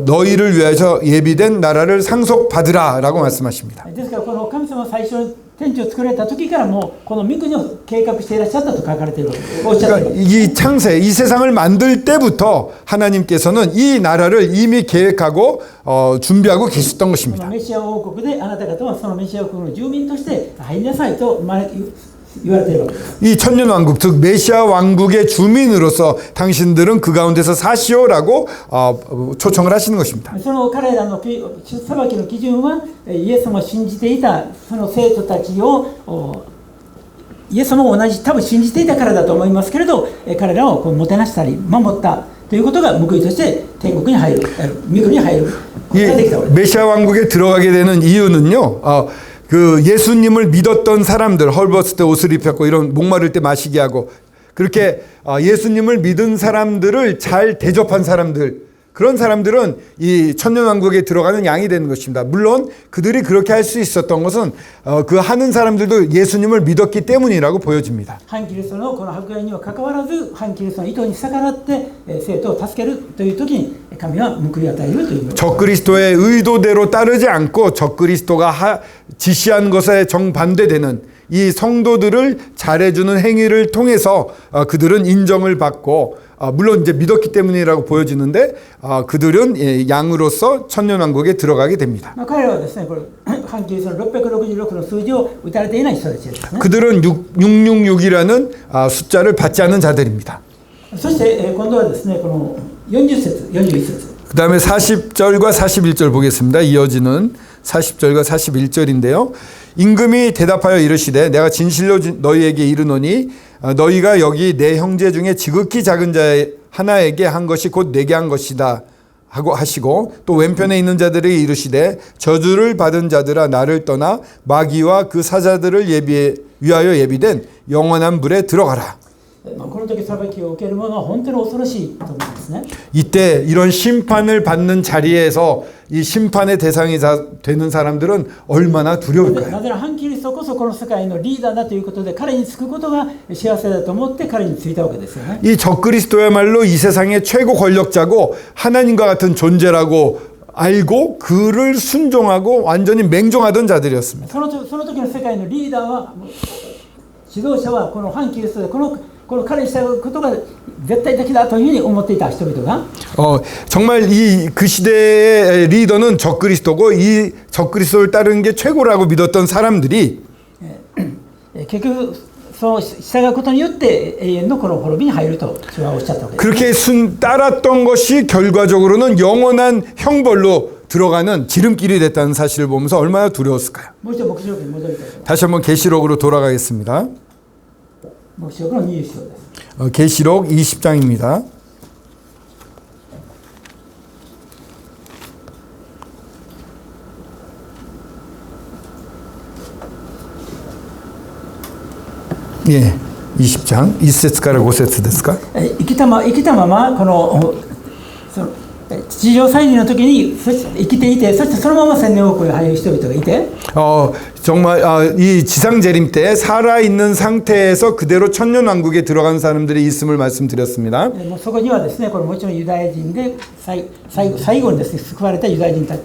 너희를 위해서 예비된 나라를 상속받으라 라고 말씀하십니다. ですからこの神様は最初天地を作られた時からもうこの御国を計画していらっしゃったと書かれているわけです。おっしゃっています。 이 창세, 이 세상을 만들 때부터 하나님께서는 이 나라를 이미 계획하고 준비하고 계셨던 こ 것입니다. のメシア王国であなた方はそのメシア王国の住民として入りなさいと言われているわけです。 이 천년 왕국, 즉 메시아 왕국의 주민으로서 당신들은 그 가운데서 사시오라고 초청을 하시는 것입니다. その彼らの裁きの基準はイエス様を信じていたその生徒たちをイエス様も同じ多分信じていたからだと思いますけれど、彼らをもてなしたり守ったということが報いとして天国に入る、御国に入ることができたわけです。 메시아 왕국에 들어가게 되는 이유는요. 그 예수님을 믿었던 사람들, 헐벗을 때 옷을 입혔고 이런 목마를 때 마시게 하고 그렇게 예수님을 믿은 사람들을 잘 대접한 사람들, 그런 사람들은 이 천년왕국에 들어가는 양이 되는 것입니다. 물론 그들이 그렇게 할 수 있었던 것은 그 하는 사람들도 예수님을 믿었기 때문이라고 보여집니다. 反キリストのこの迫害にはかかわらず反キリストの意図に逆らって生徒を助けるという時に神は報いを与えるという。 적그리스도의 의도대로 따르지 않고 적그리스도가 지시한 것에 정반대되는 이 성도들을 잘해주는 행위를 통해서 그들은 인정을 받고 물론 이제 믿었기 때문이라고 보여지는데 그들은 양으로서 천년왕국에 들어가게 됩니다. 彼らはですね、これ反キリストの666の数字を打たれていない人たちですね。 그들은 666이라는 숫자를 받지 않은 자들입니다. そして今度はですね、この40節、41節。 그 다음에 40절과 41절 보겠습니다. 이어지는 40절과 41절인데요. 임금이 대답하여 이르시되 내가 진실로 너희에게 이르노니 너희가 여기 내 형제 중에 지극히 작은 자 하나에게 한 것이 곧 내게 한 것이다 하고 하시고 또 왼편에 있는 자들에게 이르시되 저주를 받은 자들아 나를 떠나 마귀와 그 사자들을 위하여 예비된 영원한 불에 들어가라. この時裁きを受ける者は本当に恐ろしいと思うんですね。 이때 이런 심판을 받는 자리에서 이 심판의 대상이 되는 사람들은 얼마나 두려울까요? なぜなら反キリストこそこの世界のリーダーだということで彼につくことが幸せだと思って彼についたわけですよね。 이 적그리스도야말로 이 세상의 최고 권력자고 하나님과 같은 존재라고 알고 그를 순종하고 완전히 맹종하던 자들이었습니다. その時の世界のリーダーは指導者はこの反キリストでこの彼に従うことが絶対的だというふうに思っていた人々が 정말 그 시대의 리더는 적그리스도고 이 적그리스도를 따르는 게 최고라고 믿었던 사람들이 結局その従うことによって永遠のこの滅びに入ると主はおっしゃったわけです。 그렇게 따랐던 것이 결과적으로는 영원한 형벌로 들어가는 지름길이 됐다는 사실을 보면서 얼마나 두려웠을까요? もう一度黙示録に戻りたいと思います。 다시 한번 계시록으로 돌아가겠습니다. 黙示録の20章です。 계시록 20장입니다. 예, 20장 1節から5節ですか? 生きたままこの地上再臨の時に生きていてそしてそのまま1000年を入る人々がいて 정말 이 지상 재림 때 살아있는 상태에서 그대로 천년왕국에 들어간 사람들이 있음을 말씀드렸습니다. そこにはですね、これもちろんユダヤ人で最後にですね救われたユダヤ人たち、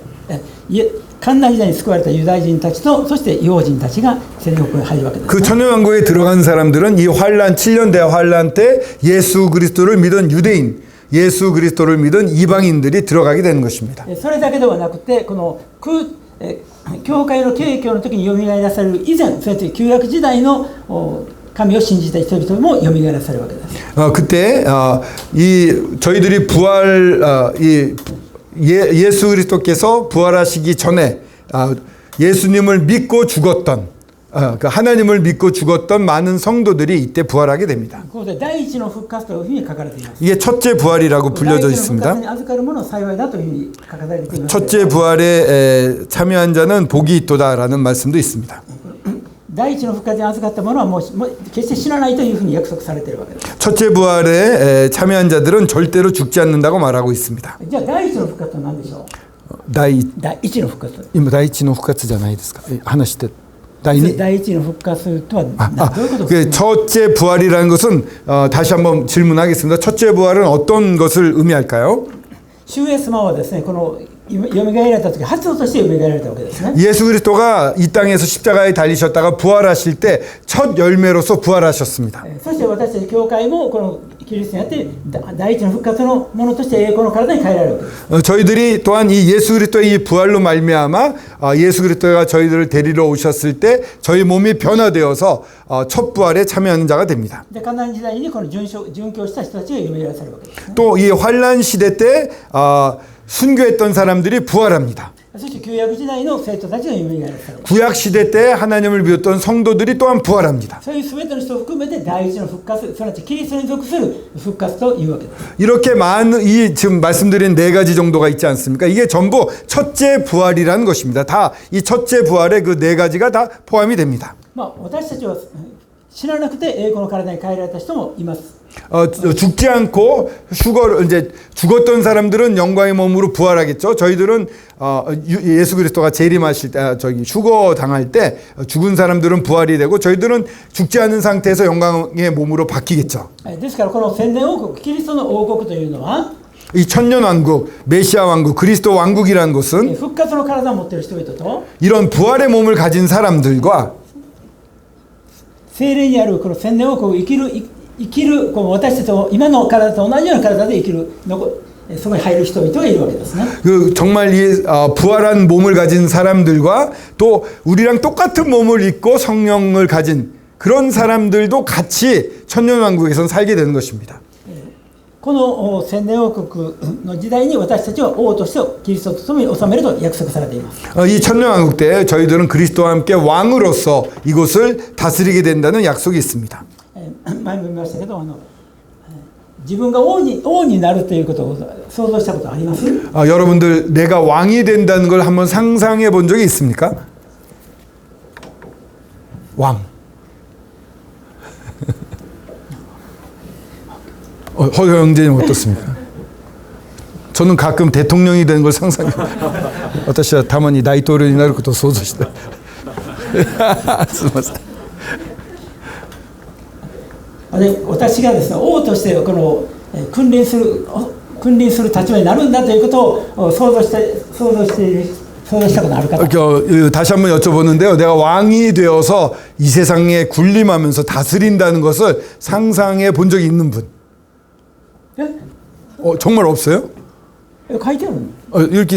観難時代に救われたユダヤ人たちとそして異邦人たちが1000年を入るわけです、ね。그 천년왕국에 들어간 사람들은 이 환란 7년 대환란 때 예수 그리스도를 믿은 유대인 예수 그리스도를 믿은 이방인들이 들어가게 되는 것입니다. それだけではなくてこの教会の景況の時によみがえらされる以前、そうやって旧約時代の神を信じた人々もよみがえらされるわけです。 그때 저희들이 예수 그리스도께서 부활하시기 전에 예수님을 믿고 죽었던 그 하나님을 믿고 죽었던 많은 성도들이 이때 부활하게 됩니다. 이게 첫째 부활이라고 불려져 있습니다. 첫째 부활에 참여한 자는 복이 있도다라는 말씀도 있습니다. 첫째 부활에 참여한 자들은 절대로 죽지 않는다고 말하고 있습니다. 第一の復活じゃないですか。話して第一の復活とはどういうことですか? 첫째 부활이라는 것은 다시 한번 질문하겠습니다. 첫째 부활은 어떤 것을 의미할까요? 主イエス様はですね、このよみがえられた時発音としてよみがえられたわけですね。 예수 그리스도가 이 땅에서 십자가에 달리셨다가 부활하실 때 첫 열매로서 부활하셨습니다. そして私たち教会もこのキリストにあって第一の復活のものとして栄光の体に変えられるわけです。 저희들이 또한 이 예수 그리스도의 이 부활로 말미암아 예수 그리스도가 저희들을 데리러 오셨을 때 저희 몸이 변화되어서 첫 부활에 참여하는 자가 됩니다. で患難時代にこの殉教した人たちが蘇らせるわけですね。 또 이 환란 시대 때 순교했던 사람들이 부활합니다. そして旧約時代の生徒たちが蘇らせる。 구약 시대 때 하나님을 믿었던 성도들이 또한 부활합니다. そういう全ての人を含めて第一の復活、すなわちキリストに属する復活というわけです。 이렇게 많은 이 지금 말씀드린 네 가지 정도가 있지 않습니까? 이게 전부 첫째 부활이라는 것입니다. 다 이 첫째 부활의 그 네 가지가 다 포함이 됩니다. 私たちは死ななくて栄光の体に変えられた人もいます。 죽지 않고 이제 죽었던 사람들은 영광의 몸으로 부활하겠죠. 저희들은 예수 그리스도가 재림하실 때 휴거 당할 때 죽은 사람들은 부활이 되고 저희들은 죽지 않은 상태에서 영광의 몸으로 바뀌겠죠. ですからこの千年王国、キリストの王国というのは 이 천년 왕국, 메시아 왕국, 그리스도 왕국이라는 것은 復活の体を持っている人々と 이런 부활의 몸을 가진 사람들과 聖霊にあるこの千年王国を生きるこの私たちと今の体と同じような体で生きるそこに入る人々がいるわけですね。 그 정말 이 부활한 몸을 가진 사람들과 또 우리랑 똑같은 몸을 입고 성령을 가진 그런 사람들도 같이 천년왕국에선 살게 되는 것입니다. この千年王国の時代に私たちは王としてキリストと共に治めると約束されています。 이 천년왕국 때 저희들은 그리스도와 함께 왕으로서 이곳을 다스리게 된다는 약속이 있습니다. 前も言いましたけど自分が王になるということを想像したことあります？ 여러분들 내가 왕이 된다는 걸 한번 상상해 본 적이 있습니까? 왕. 허여 형제님 어떻습니까? 저는 가끔 대통령이 되는 걸 상상해요. 私はたまに大統領になることを想像して。すみません。私がですね、王としてこの君臨する立場になるんだということを想像したことある方。 다시 한번 여쭤보는데요. 내가 왕이 되어서 이 세상에 군림하면서 다스린다는 것을 상상해 본 적이 있는 분? 정말 없어요? 書いてある。 이렇게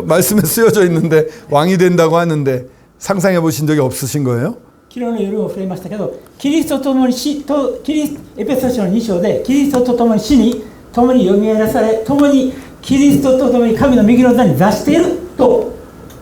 말씀에 쓰여져 있는데 왕이 된다고 하는데 상상해 보신 적이 없으신 거예요? 昨日の夜も触れましたけど、キリストと共にエペソ書の2章でキリストと共に死に共によみがえらされ、共にキリストと共に神の右の座に座していると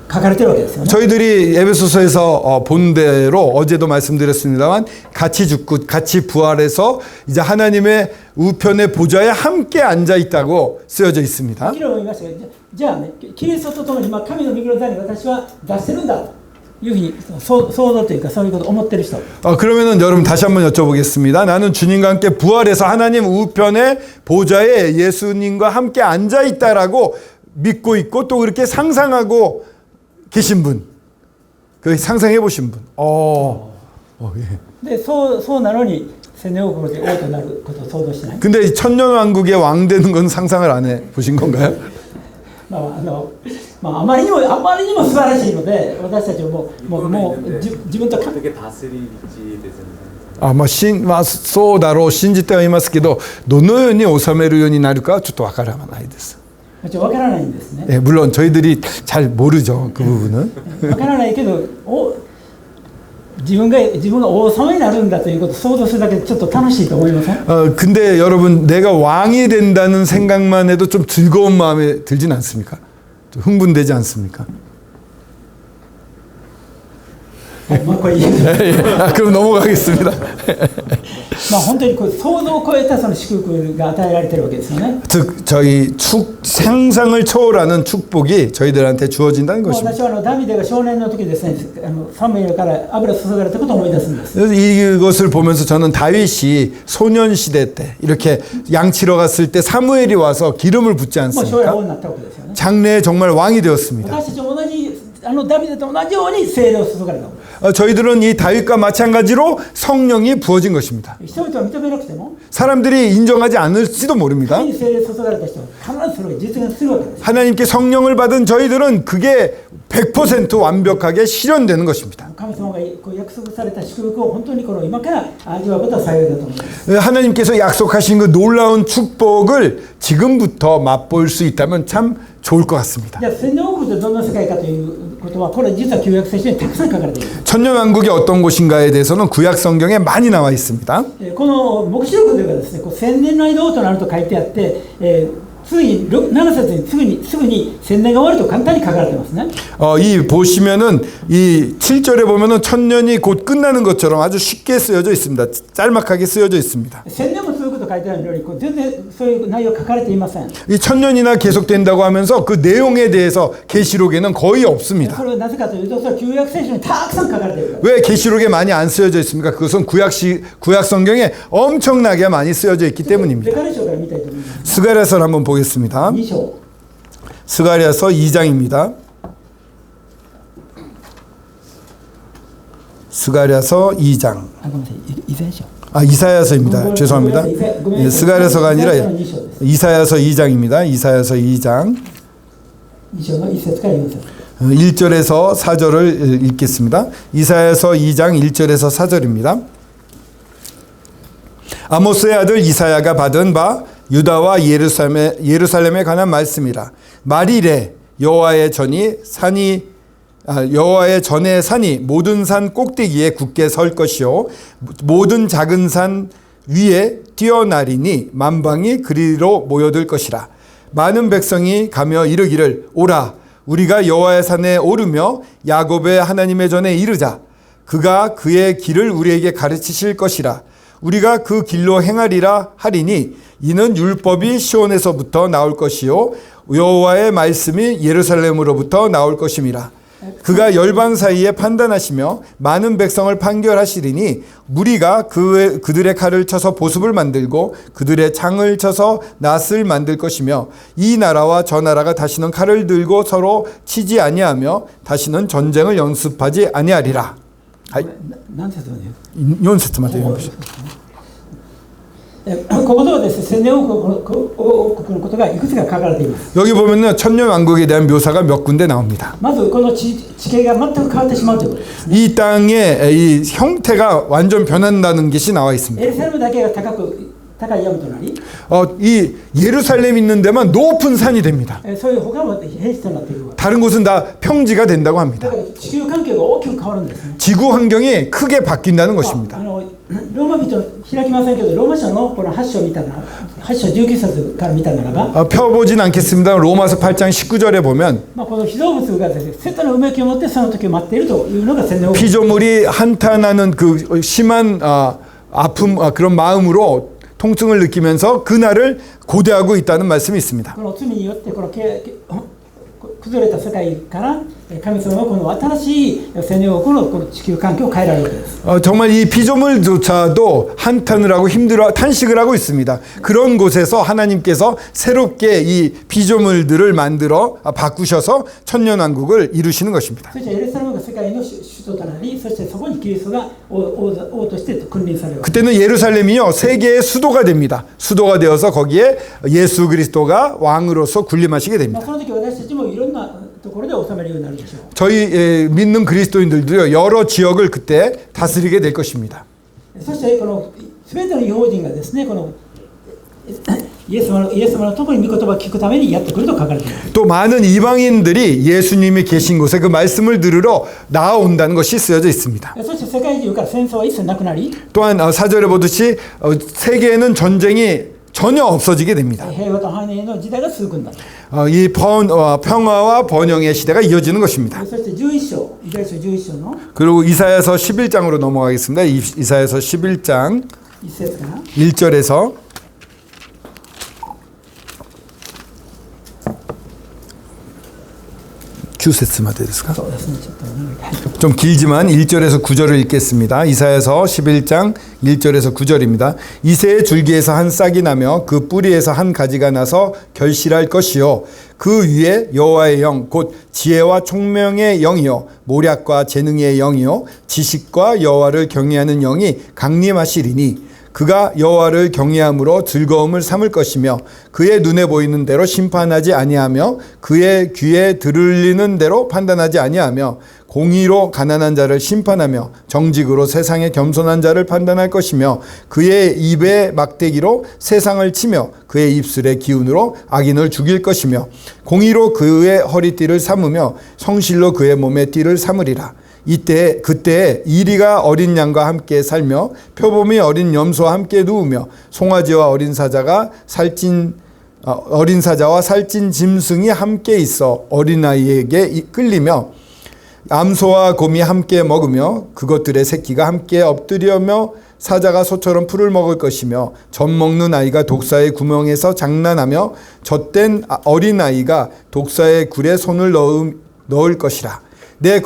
書かれているわけですよね。 저희들이 에베소서에서 본 대로 어제도 말씀드렸습니다만 같이 죽고 같이 부활해서 이제 하나님의 우편의 보좌에 함께 앉아 있다고 쓰여져 있습니다. 昨日も言いましたけど、じゃあね、キリストと共に今神の右の座に私は座してるんだというふうに想像というかそういうことを思ってる人。 그러면은 여러분 다시 한번 여쭤보겠습니다. 나는 주님과 함께 부활해서 하나님 우편의 보좌에 예수님과 함께 앉아 있다라고 믿고 있고 또 그렇게 상상하고 계신 분, 그 상상해 보신 분. 예. でそうなのに千年王国で王となることを想像しない。 근데 천년 왕국의 왕 되는 건 상상을 안 해 보신 건가요? あまりにも素晴らしいので私たちはもう自分と어떻게 다스릴지 대해서는 そうだろう信じてはいますけどどのように治めるようになるかはちょっとわからないです。 わからないんですね。 네, 물론 저희들이 잘 모르죠 그 부분은. わからないけど自分が王様になるんだということを想像するだけでちょっと楽しいと思いません？ 근데 여러분 내가 왕이 된다는 생각만 해도 좀 즐거운 마음에 들진 않습니까? 좀 흥분되지 않습니까? これいいです。 그럼 넘어가겠습니다. 本当に想像を超えたその祝福が与えられているわけですよね。 즉 저희 상상을 초월하는 축복이 저희들한테 주어진다는 것입니다. 私はダビデが少年の時ですね、サムエルから油注がれたことを思い出すんです。 그래서 이것을 보면서 저는 다윗이 소년 시대 때 이렇게 양치러 갔을 때 사무엘이 와서 기름을 붓지 将来 않습니까? 王になったわけですよね。 장래에 정말 왕이 되었습니다. 私たちも同じダビデと同じように聖霊を注がれた。 저희들은 이 다윗과 마찬가지로 성령이 부어진 것입니다. 人々は認めなくても 사람들이 인정하지 않을지도 모릅니다. 神に聖霊を注がれた人は必ずそれを実現するわけです。 하나님께 성령을 받은 저희들은 그게 100% 완벽하게 실현되는 것입니다. 神様がこう約束された祝福を本当にこの今から味わうことは幸いだと思います。 하나님께서 약속하신 그 놀라운 축복을 지금부터 맛볼 수 있다면 참 좋을 것 같습니다. じゃあ千年王国ってどんな世界かということはこれ実は旧約聖書にたくさん書かれています。 천년왕국이 어떤 곳인가에 대해서는 구약 성경에 많이 나와 있습니다. この黙示録ではですね、こう千年の間王となると書いてあって、次に7節にすぐに千年が終わると簡単に書かれてますね。 이 보시면은 이 7절에 보면은 천년이 곧 끝나는 것처럼 아주 쉽게 쓰여져 있습니다. 짤막하게 쓰여져 있습니다. 千年も続くと書いてあるより全然そういう内容は書かれていません。 이 천년이나 계속된다고 하면서 그 내용에 대해서 계시록에는 거의 없습니다. それはなぜかというと、それは旧約聖書にたくさん書かれているから。 왜 계시록에 많이 안 쓰여져 있습니까? 그것은 구약 성경에 엄청나게 많이 쓰여져 있기 ゼ 때문입니다. カリ書から見たいと思います。 스가랴서를 한번 보겠습니다. 2章。 스가랴서 2장입니다. 스가랴서 2장. ごめんなさい、イザヤ書。 이사야서입니다. 죄송합니다. 예, 스가랴서가 아니라 이사야서 2장입니다. 이사야서 2장 2章の1節から4節。 1절에서 4절을 읽겠습니다. 이사야서 2장 1절에서 4절입니다. 아모스의 아들 이사야가 받은 바 유다와 예루살렘에 관한 말씀이라. 말이래 여호와의 전에 산이 모든 산 꼭대기에 굳게 설 것이요 모든 작은 산 위에 뛰어나리니 만방이 그리로 모여들 것이라. 많은 백성이 가며 이르기를 오라 우리가 여호와의 산에 오르며 야곱의 하나님의 전에 이르자. 그가 그의 길을 우리에게 가르치실 것이라. 우리가 그 길로 행하리라 하리니 이는 율법이 시온에서부터 나올 것이요 여호와의 말씀이 예루살렘으로부터 나올 것임이라. 그가 열방 사이에 판단하시며 많은 백성을 판결하시리니 무리가 그들의 칼을 쳐서 보습을 만들고 그들의 창을 쳐서 낫을 만들 것이며 이 나라와 저 나라가 다시는 칼을 들고 서로 치지 아니하며 다시는 전쟁을 연습하지 아니하리라. 何節まで4節まで読みましょう。ここではですね、千年王国のことがいくつか書かれています。 여기 보면은 천년왕국에 대한 묘사가 몇 군데 나옵니다. まずこの地形が全く変わってしまうということです。 이 땅의 이 형태가 완전 변한다는 것이 나와 있습니다. エルサレムだけが高い山となり、 이 예루살렘 있는 데만 높은 산이 됩니다. そういう他も平地となっているわけ。 다른 곳은 다 평지가 된다고 だ 합니다. から地球環境が大きく変わるんですね。 지구 환경이 크게 바뀐다는 것입니다. ローマ人開きませんけど、ローマ書のこの8章見たら、8章19節から見たならば、 펴보진 않겠습니다. 로마서 8장 19절에 보면 この被造物がですね、セットのうめきを持ってその時を待っているというのが千年王国。 피조물이 한탄하는 그 심한 아픔 그런 마음으로 통증을 느끼면서 그날을 고대하고 있다는 말씀이 있습니다. この罪によってこの崩れた世界から神様はこの新しい千年王国のこの地球環境を変えられるわけです。 정말 이 피조물조차도 한탄을 하고 탄식을 하고 있습니다. 그런 곳에서 하나님께서 새롭게 이 피조물들을 만들어 바꾸셔서 천년왕국을 이루시는 것입니다. そしてエルサレムが世界の首都となり、そしてそこにキリストが王として君臨される。 그때는 예루살렘이요 세계의 수도가 됩니다. 수도가 되어서 거기에 예수 그리스도가 왕으로서 군림하시게 됩니다. その時私たちもいろんなところで治めるようになるでしょう。 저희 믿는 그리스도인들도요 여러 지역을 그때 다스리게 될 것입니다. そしてこの全ての異邦人がですね、このイエス様のところに御言葉を聞くためにやってくると書かれています。 또 많은 이방인들이 예수님이 계신 곳에 그 말씀을 들으러 나아온다는 것이 쓰여져 있습니다. そして世界中から戦争は一切なくなり、 또한 4절에 보듯이 세계에는 전쟁이 전혀 없어지게 됩니다. 平和と繁栄の時代が続くんだ。 이 평화와 번영의 시대가 이어지는 것입니다. そして11章、イザヤ書11章の 그리고 이사야서 11장으로 넘어가겠습니다. 이사야서 11장 1節から 1절에서 9節までですか?そうですね、ちょっと長い。はい。 좀 길지만 1절에서 9절을 읽겠습니다. 이사야서 11장 1절에서 9절입니다. 이새의 줄기에서 한 싹이 나며 그 뿌리에서 한 가지가 나서 결실할 것이요 그 위에 여호와의 영 곧 지혜와 총명의 영이요 모략과 재능의 영이요 지식과 여호와를 경외하는 영이 강림하시리니 그가 여호와를 경외함으로 즐거움을 삼을 것이며 그의 눈에 보이는 대로 심판하지 아니하며 그의 귀에 들리는 대로 판단하지 아니하며 공의로 가난한 자를 심판하며 정직으로 세상의 겸손한 자를 판단할 것이며 그의 입의 막대기로 세상을 치며 그의 입술의 기운으로 악인을 죽일 것이며 공의로 그의 허리띠를 삼으며 성실로 그의 몸의 띠를 삼으리라. 그때 이리가 어린 양과 함께 살며 표범이 어린 염소와 함께 누우며 송아지와 어린 사자와 살찐 짐승이 함께 있어 어린아이에게 끌리며 암소와 곰이 함께 먹으며 그것들의 새끼가 함께 엎드려며 사자가 소처럼 풀을 먹을 것이며 젖 먹는 아이가 독사의 구멍에서 장난하며 젖된 어린아이가 독사의 굴에 손을 넣을 것이라. 내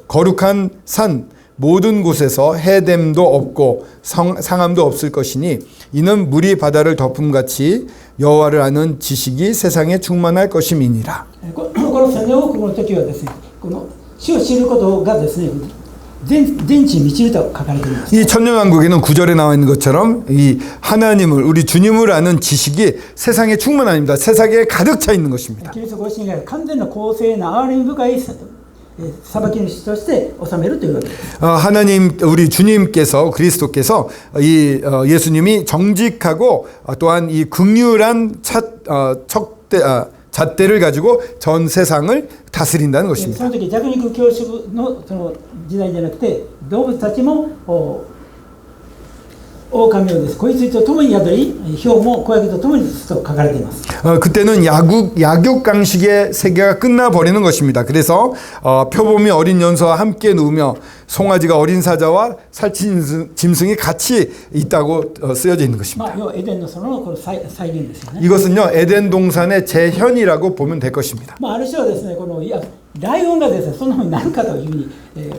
거룩한 산 모든 곳에서 해됨도 없고 상함도 없을 것이니 이는 물이 바다를 덮음같이 여호와를 아는 지식이 세상에 충만할 것임이니라. この千年王国の時はですね、この主を知ることがですね、全地に満ちると書かれています。 이 천년왕국에는 9절에 나와 있는 것처럼 이 하나님을 우리 주님을 아는 지식이 세상에 충만합니다. 세상에 가득 차 있는 것입니다. キリストご自身が完全な公正な憐れみ深い裁き主として治めるというわけです。 하나님 우리 주님께서 그리스도께서 이 예수님이 정직하고 또한 이 긍휼한 잣대를 가지고 전 세상을 다스린다는 そ 것입니다. の時弱肉強食のその時代じゃなくて動物たちも狼をです子羊と共に宿り豹も子ヤギと共にと書かれています。 그때는 약육강식의 세계가 끝나버리는 것입니다. 그래서 표범이 어린 연소와 함께 누우며 송아지가 어린 사자와 살찐 짐승이 같이 있다고 쓰여져 있는 것입니다. 要はエデンの園のこの再現ですよね。 이것은요 에덴 동산의 재현이라고 보면 될 것입니다. ある種はですね、このライオンがですね、そんなふうになるかというふうに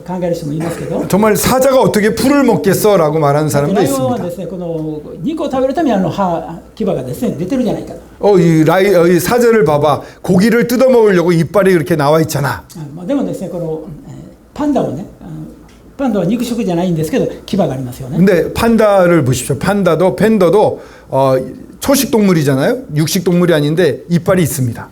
考える人もいますけど、 정말 사자가 어떻게 풀을 먹겠어라고 말하는 사람도 ライオンは 있습니다. ですね、この肉を食べるために牙がですね出てるじゃないかと。 이 사자를 봐봐. 고기를 뜯어 먹으려고 이빨이 이렇게 나와 있잖아. でもですね、このパンダもね、パンダは肉食じゃないんですけど牙がありますよね。 근데 판다를 보십시오. 팬더도 초식 동물이잖아요. 육식 동물이 아닌데 이빨이 있습니다.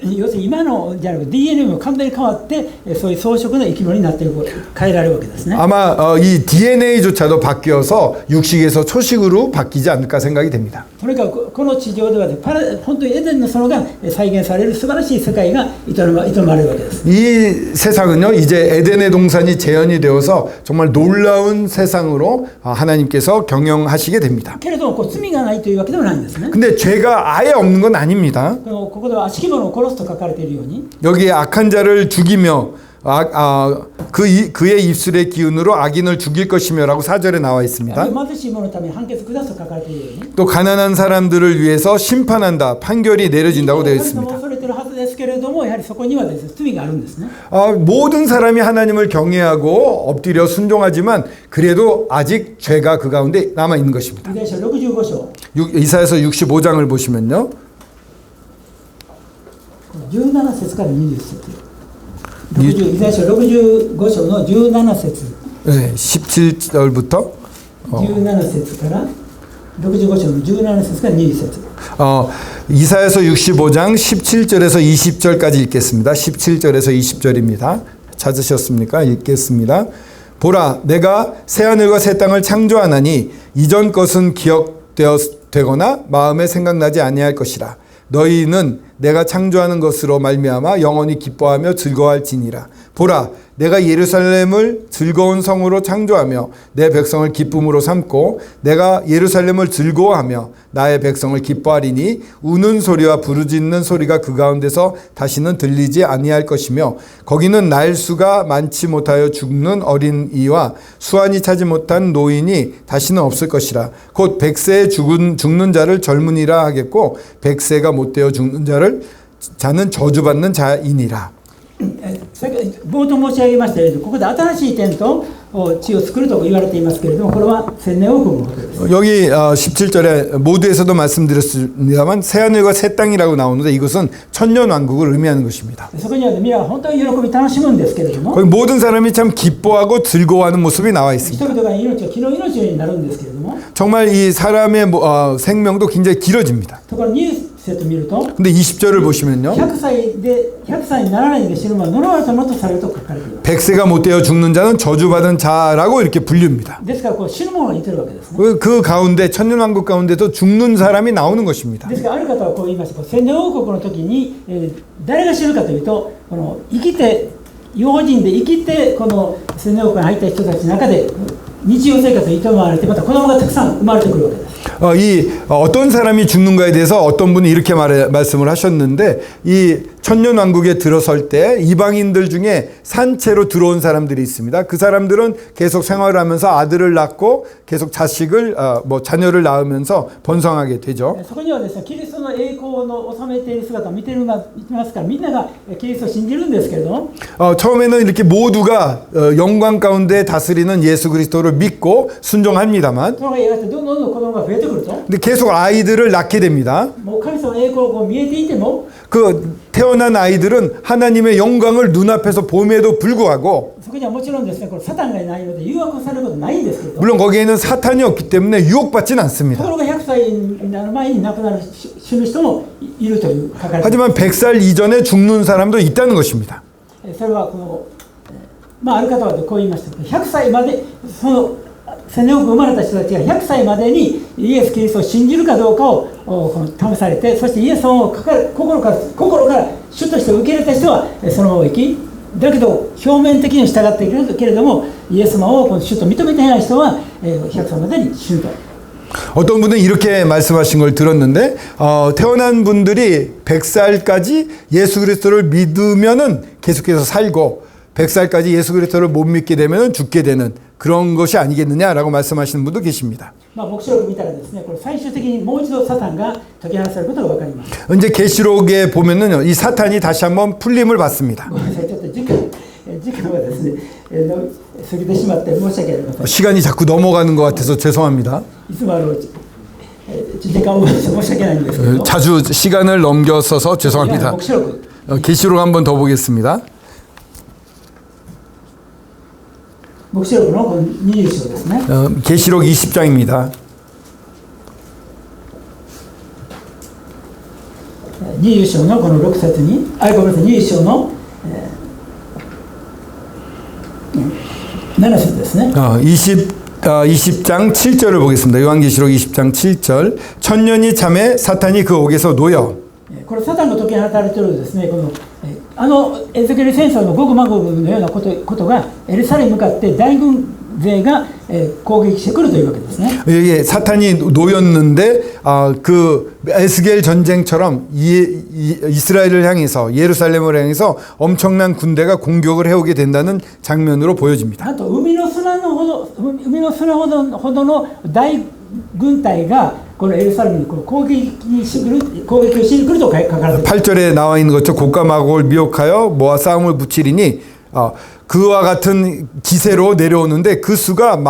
要するに今のじゃなくて DNA も完全に変わってそういう草食の生き物になっている変えられるわけですね。 아마 이 DNA조차도 바뀌어서 육식에서 초식으로 바뀌지 않을까 생각이 됩니다. それからこの地上では本当にエデンの園が再現される素晴らしい世界が営まれるわけです。 이 세상은요 이제 에덴의 동산이 재현이 되어서 정말 놀라운 세상으로 하나님께서 경영하시게 됩니다. けれども罪がないというわけではないんですね。 근데 죄가 아예 없는 건 아닙니다. ここでは悪しき者を殺すと書かれているように 여기에 악한 자를 죽이며 그의 입술의 기운으로 악인을 죽일 것이며라고 4절에 나와 있습니다. 貧しい者のために判決下すと書かれているように 또 가난한 사람들을 위해서 심판한다, 판결이 내려진다고 되어 있습니다. 恐れているはずですけれどもやはりそこにはですね罪があるんですね。 모든 사람이 하나님을 경외하고 엎드려 순종하지만 그래도 아직 죄가 그 가운데 남아 있는 것입니다. イザヤ書65章 이사야서 65장을 보시면요. 17節から20節イザヤ書65章の17節 네, 17절부터 17節から65章の17節から20節 이사야서 65장 17절에서 20절까지 읽겠습니다. 17절에서 20절입니다. 찾으셨습니까? 읽겠습니다. 보라, 내가 새하늘과 새 땅을 창조하나니 이전 것은 기억되거나 마음에 생각나지 아니할 것이라. 너희는 내가 창조하는 것으로 말미암아 영원히 기뻐하며 즐거워할지니라. 보라, 내가 예루살렘을 즐거운 성으로 창조하며 내 백성을 기쁨으로 삼고 내가 예루살렘을 즐거워하며 나의 백성을 기뻐하리니 우는 소리와 부르짖는 소리가 그 가운데서 다시는 들리지 아니할 것이며 거기는 날 수가 많지 못하여 죽는 어린이와 수완이 차지 못한 노인이 다시는 없을 것이라. 곧 100세에 죽는 자를 젊은이라 하겠고 100세가 못되어 죽는 자는 저주받는 자이니라. 冒頭申し上げましたように、ここで新しい天と地を作ると言われていますけれども、これは千年を組むことです。 여기 17절에 모두에서도 말씀드렸습니다만 새하늘과 새 땅이라고 나오는데 이것은 천년왕국을 의미하는 것입니다. そこには皆は本当に喜び楽しむんですけれども、 거기 모든 사람이 참 기뻐하고 즐거워하는 모습이 나와 人 있습니다. 々が命が昨日命になるんですけれども、 정말 이 사람의 생명도 굉장히 길어집니다. ところ2節見ると、 근데 20절을 보시면요. 100歳にならないで死ぬ者は呪われたものとされると書かれています。 100세가 못 되어 죽는 자는 저주받은 자라고 이렇게 불립니다. ですから死ぬ者に似てるわけですね。 그 가운데 천년왕국 가운데서 죽는 사람이 나오는 것입니다. ですからある方はこう言いました。千年王国の時に、誰が死ぬかというと、この生きて違法人で生きてこの千年王国に入った人たちの中で日常生活を営まれて、また子供がたくさん生まれてくるわけです。 어떤 사람이 죽는가에 대해서 어떤 분이 이렇게 말씀을 하셨는데, 이 천년왕국에 들어설 때 이방인들 중에 산채로 들어온 사람들이 있습니다. 그 사람들은 계속 생활을 하면서 아들을 낳고 계속 자녀를 낳으면서 번성하게 되죠. そこにはですね、キリストの栄光の収めている姿を見てますから、みんながキリストを信じるんですけれども、 처음에는 이렇게 모두가 영광 가운데 다스리는 예수 그리스도를 믿고 순종합니다만, そのやがてどんどん子供が増えてくると、 근데 계속 아이들을 낳게 됩니다. もう神様の栄光が見えていても、 그 태어난 아이들은 하나님의 영광을 눈앞에서 봄에도 불구하고, そこにはもちろんですね、これサタンがいないので誘惑されることないんですけど、 물론 거기에는 사탄이 없기 때문에 유혹받진 と 않습니다. ころが100歳になる前に亡くなる死ぬ人もいるという書かれています。 하지만 100살 이전에 죽는 사람도 있다는 것입니다. それはこの、ある方はこう言いました。100歳までその千年王国生まれた人たちが100歳までにイエス・キリストを信じるかどうかを試されて、そしてイエス様を心から主として受け入れた人はそのまま生き、だけど表面的に従っているけれども、イエス様をこの主と認めていない人は100歳までに死ぬと。 어떤 분은 이렇게 말씀하신 걸 들었는데, 태어난 분들이 100살까지 예수 그리스도를 믿으면은 계속해서 살고, 100살까지 예수 그리스도를 못 믿게 되면 죽게 되는 그런 것이 아니겠느냐라고 말씀하시는 분도 계십니다. 黙示録見たらですね、これ最終的にもう一度サタンが解き放されることが分かります。 이제 계시록에 보면은요, 이 사탄이 다시 한번 풀림을 받습니다. ごめんなさい、ちょっと時間がですね、過ぎてしまって申し訳ありません。 시간이 자꾸 넘어가는 것 같아서 죄송합니다. いつも時間を申し訳ないんですけど、 자주 시간을 넘겼어서 죄송합니다. 黙示録 계시록 한번 더 보겠습니다. 黙示録のこの20章ですね。 계시록 20장입니다. 20章のこの6節に、ごめんなさい、20章の、7節ですね。 20장 7절을 보겠습니다. 요한계시록 20장 7절. 천년이 참에 사탄이 그 옥에서 놓여. これサタンが解き放たれているですね、このエゼキエル戦争のゴグマゴグのようなことがエルサレムに向かって大軍勢が攻撃してくるというわけですね。 이게 사탄이 놓였는데 그 에스겔 전쟁처럼 이스라엘을 향해서 예루살렘을 향해서 엄청난 군대가 공격을 해오게 된다는 장면으로 보여집니다. あと海の砂ほどの大軍隊がこのエルサレムに攻撃をしに来ると書かれています。 8절에 나와 있는 것처럼 곡과 마곡을 미혹하여 모아 싸움을 붙이리니 그와 같은 기세로 내려오는데 그 수가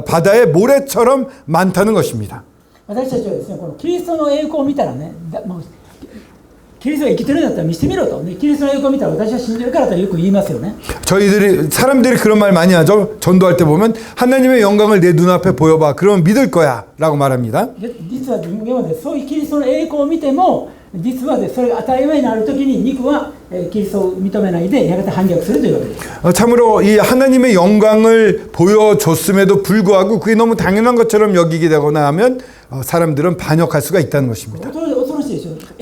바다의 모래처럼 많다는 것입니다. 私たちはですね、このキリストの栄光を見たらね、キリストが生きてるんだったら見せてみろと、キリストの栄光を見たら私は信じるからとよく言いますよね。 사람들이 그런 말 많이 하죠. 전도할 때 보면 하나님의 영광을 내 눈앞에 보여봐. 그러면 믿을 거야 라고 말합니다. 実は人間はそういうキリストの栄光を見ても、実はそれが当たり前になるときに肉はキリストを認めないでやがて反逆するというわけです。 참으로 이 하나님의 영광을 보여줬음에도 불구하고 그게 너무 당연한 것처럼 여기게 되거나 하면 사람들은 반역할 수가 있다는 것입니다.